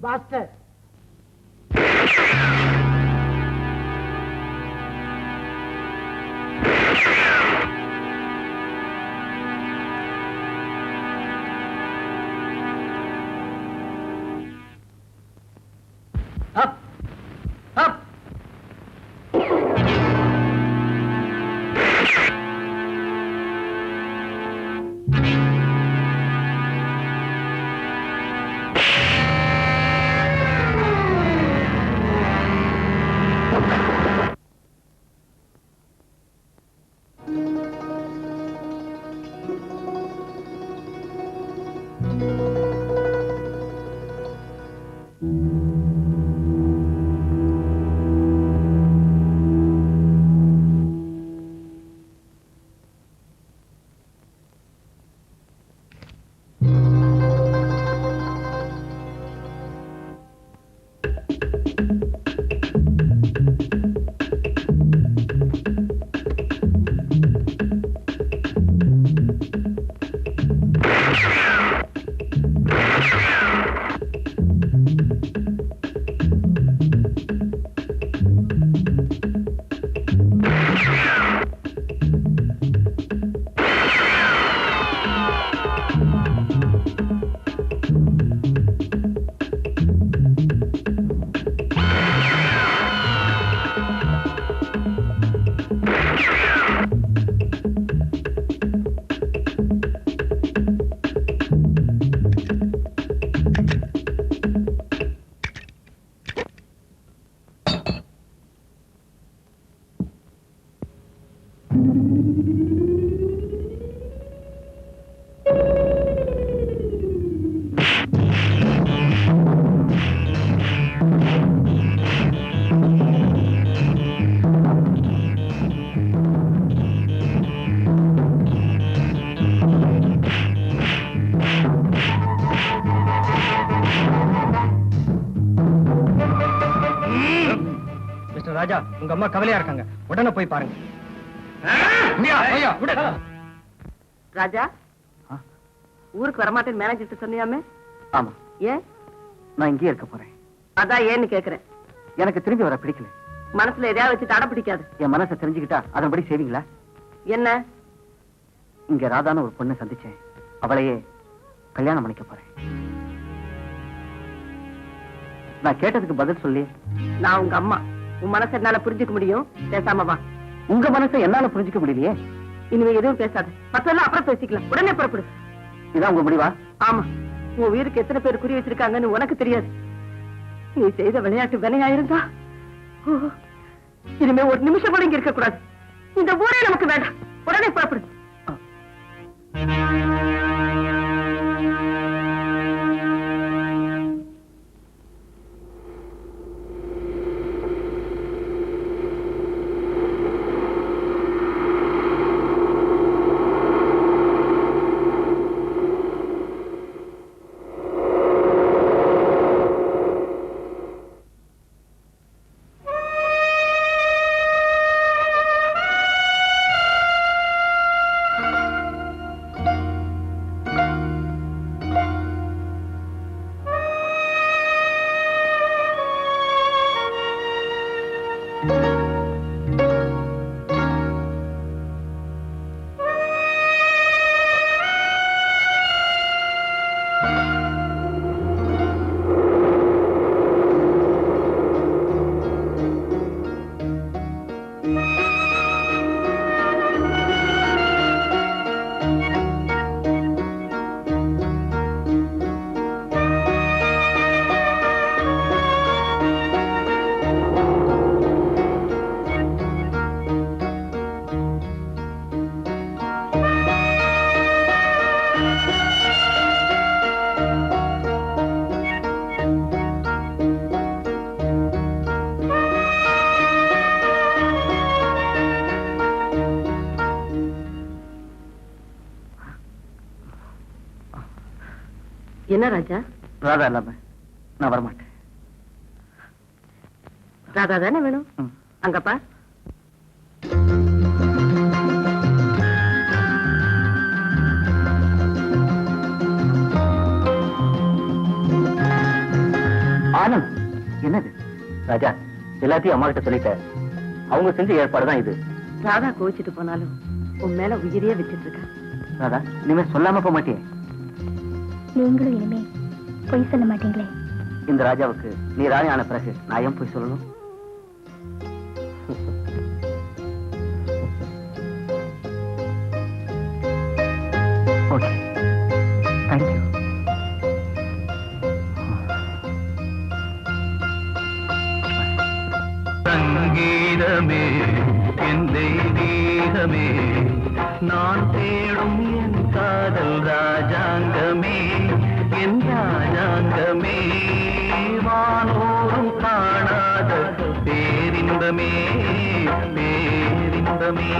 bastard. ராஜா, உங்க அம்மா கவலையா இருக்காங்க, உடனே போய் பாருங்க. ராஜா, ஊருக்கு வரமாட்டேன்னு மேனேஜர் சொன்னியாமே? ஆமா. ஏன்? நான் இங்கேயே இருக்க போறேன். அதான் ஏன்னு கேக்குறேன். எனக்கு திரும்பி வர பிடிக்கல. மனசுல எதையாவது வச்சு தடை பிடிக்காது. என் மனசை தெரிஞ்சுக்கிட்டா அதன்படி செய்வீங்களா? என்ன? இங்க ராதான ஒரு பொண்ணை சந்திச்சேன், அவளையே கல்யாணம் பண்ணிக்க போறேன். நான் கேட்டதுக்கு பதில் சொல்லி. நான் உங்க அம்மா, உன் மனசை என்னால புரிஞ்சுக்க முடியும், பேசாம வா. உங்க மனசை என்னால புரிஞ்சுக்க முடியலையே. இனிமே எதுவும் பேசாது, மத்தெல்லாம் அப்புறம் பேசிக்கலாம். உடனே புறப்படு. இதான் உங்க முடிவா? ஆமா. உன் உயிருக்கு எத்தனை பேர் குறி வச்சிருக்காங்கன்னு உனக்கு தெரியாது. நீ செய்த விளையாட்டு வினையாயிருந்தா இனிமே ஒரு நிமிஷம் கூட இங்க இருக்க கூடாது. இந்த ஊரே நமக்கு வேண்டாம். உடனே புறப்படு. என்ன ராஜா? ராதா இல்லாம நான் வரமாட்டேன். ராதா தானே வேணும்? அங்கப்பா. ஆனந்த், என்னது? ராஜா, எல்லாத்தையும் அம்மா கிட்ட சொல்லிட்டேன். அவங்க செஞ்ச ஏற்பாடுதான் இது. ராதா கோவிச்சுட்டு போனாலும் உன் மேல உயிரியே வச்சிட்டு இருக்கா. ராதா, இனிமே சொல்லாம போக மாட்டியே? நீங்களும் இனிமே பொய் சொல்ல மாட்டீங்களே? இந்த ராஜாவுக்கு நீ ராணி ஆன பிறகு நான் ஏன் போய் சொல்லணும்? ஓகே. சங்கீதமே என் தெய்வீகமே நான் தேடும் என் காதல் ராஜாங்கமே என் ராஜாங்கமே வானோரும் காணாத பேரின்பமே பேரின்பமே